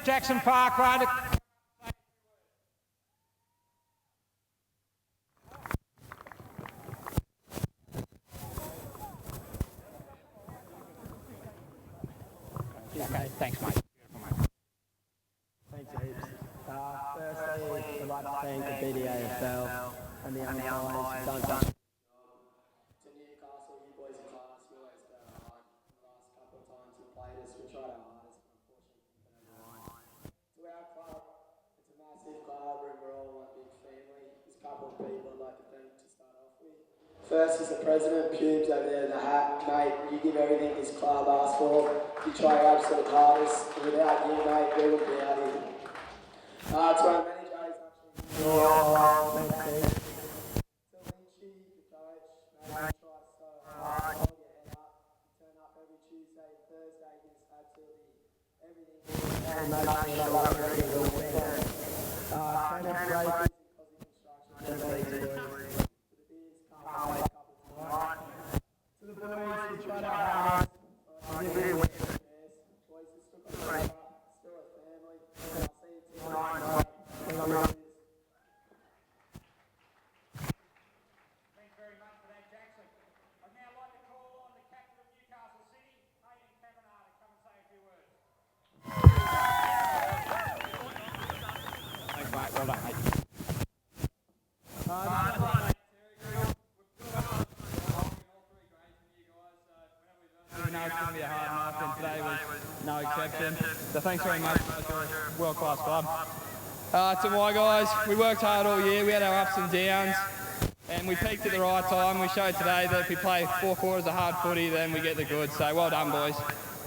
Jackson Parkway. Okay, thanks, mate. Thanks, heaps. Firstly, I'd like to thank the BDAFL and the umpires who've done such. To Newcastle, you boys are class. We always go hard. The last couple of times you played us, we tried our hardest, but unfortunately we couldn't line. To our club, it's a massive club and we're all one big family. There's a couple of people I'd like to thank to start off with. First is the president, Pubes, over there in the hat. Mate, you give everything this club asks for. You try your absolute hardest. Without you, mate, we wouldn't be out here. To our manager, he's actually to Lynchy, the coach, mate, you try so hard. Hold your head up. You turn up every Tuesday and Thursday. You just absolutely everything. And make sure that we're ready to win. Training break, causing instruction. To the boys, we tried our hardest. Boys, it's still a family. I'll see you tonight. Thanks very much for that, Jackson. I'd now like to call on the captain of Newcastle City, Hayden Kavanagh, to come and say a few words. Thanks, mate. Well done, mate. We know it's going to be a hard night, and today was no exception. So thanks very much. World-class club. To my guys, we worked hard all year. We had our ups and downs, and we peaked at the right time. We showed today that if we play 4 quarters of hard footy, then we get the goods. So well done, boys.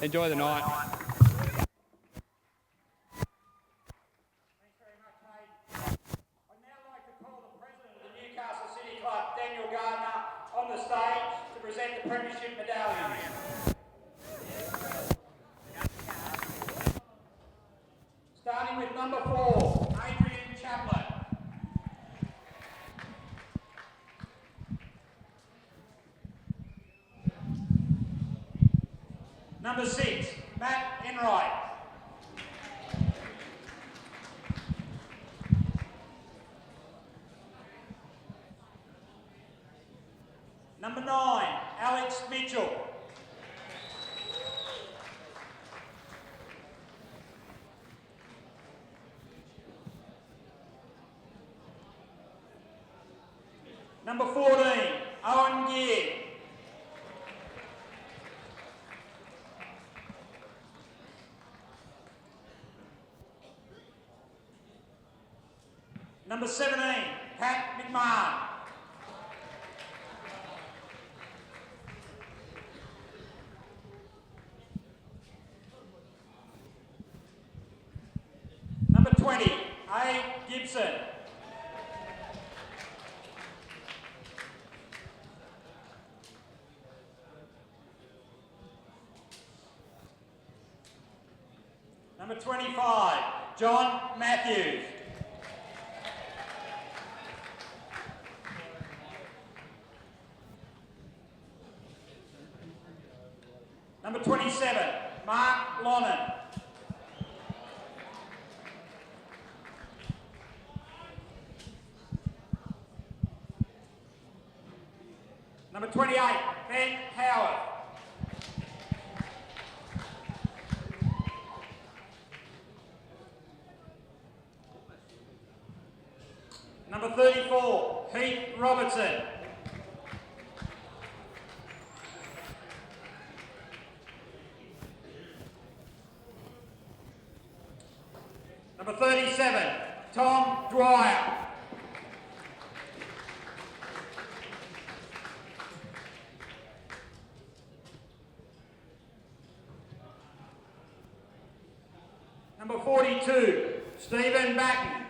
Enjoy the night. Thanks very much, Hayden. I'd now like to call the president of the Newcastle City Club, Daniel Gardner, on the stage to present the premiership medallion. Starting with number 4, Adrian Chaplin. Number 6, Matt Enright. Number 9, Alex Mitchell. Number 14, Owen Gear. Number 17, Pat McMahon. Number 20, A. Gibson. Number 25, John Matthews. Number 27, Mark Lonnan. Number 28, Ben Howard. Number 34, Heath Robertson. Number 37, Tom Dwyer. Number 42, Stephen Batten.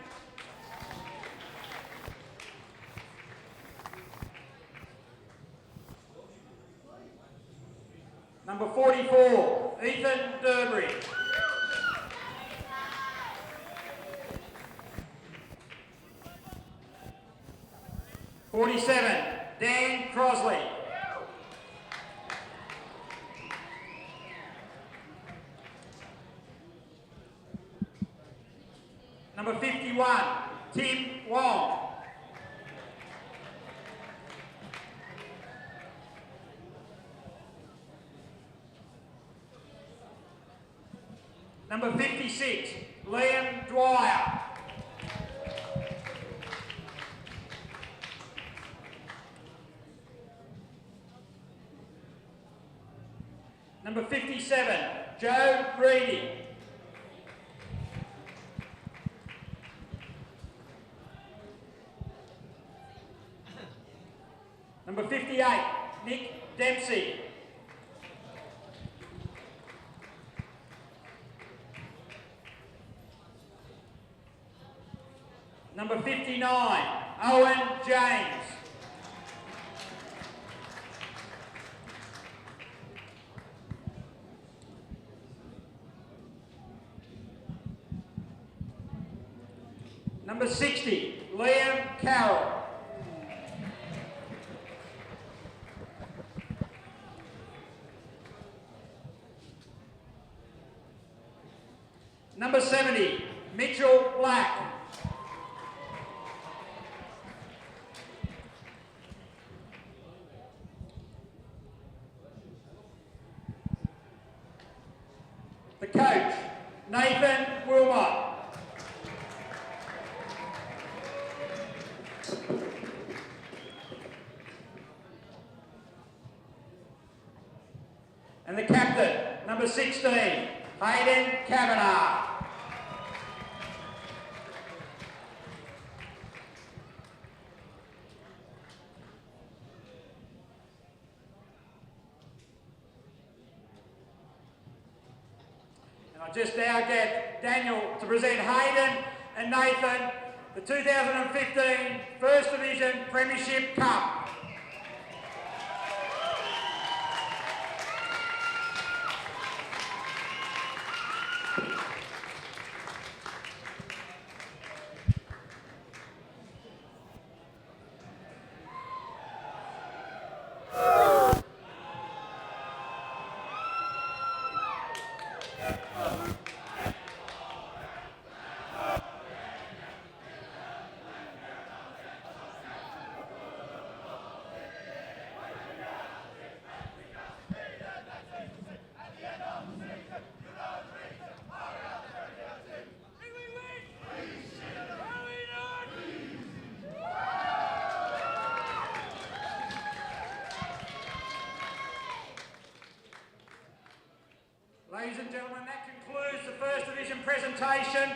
Number 44, Ethan Durbridge. Dan Crosley. Number 51, Tim Wong. Number 56, Liam Dwyer. Number 57, Joe Reedy. Number 58, Nick Dempsey. Number 59, Owen James. Number 60, Liam Carroll. Number 70, Mitchell Black. The coach, Nathan Wilmot. And the captain, number 16, Hayden Kavanagh. And I just now get Daniel to present Hayden and Nathan the 2015 First Division Premiership Cup. Ladies and gentlemen, that concludes the First Division presentation.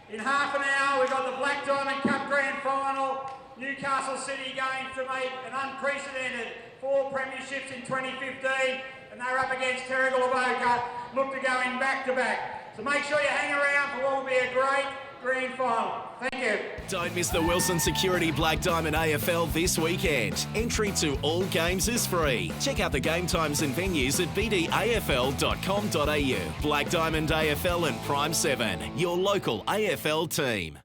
In half an hour, we've got the Black Diamond Cup Grand Final. Newcastle City going to make an unprecedented 4 premierships in 2015, and they're up against Terrigal Avoca, look to go in back-to-back. So make sure you hang around for what will be a great grand final. Thank you. Don't miss the Wilson Security Black Diamond AFL this weekend. Entry to all games is free. Check out the game times and venues at bdafl.com.au. Black Diamond AFL and Prime 7, your local AFL team.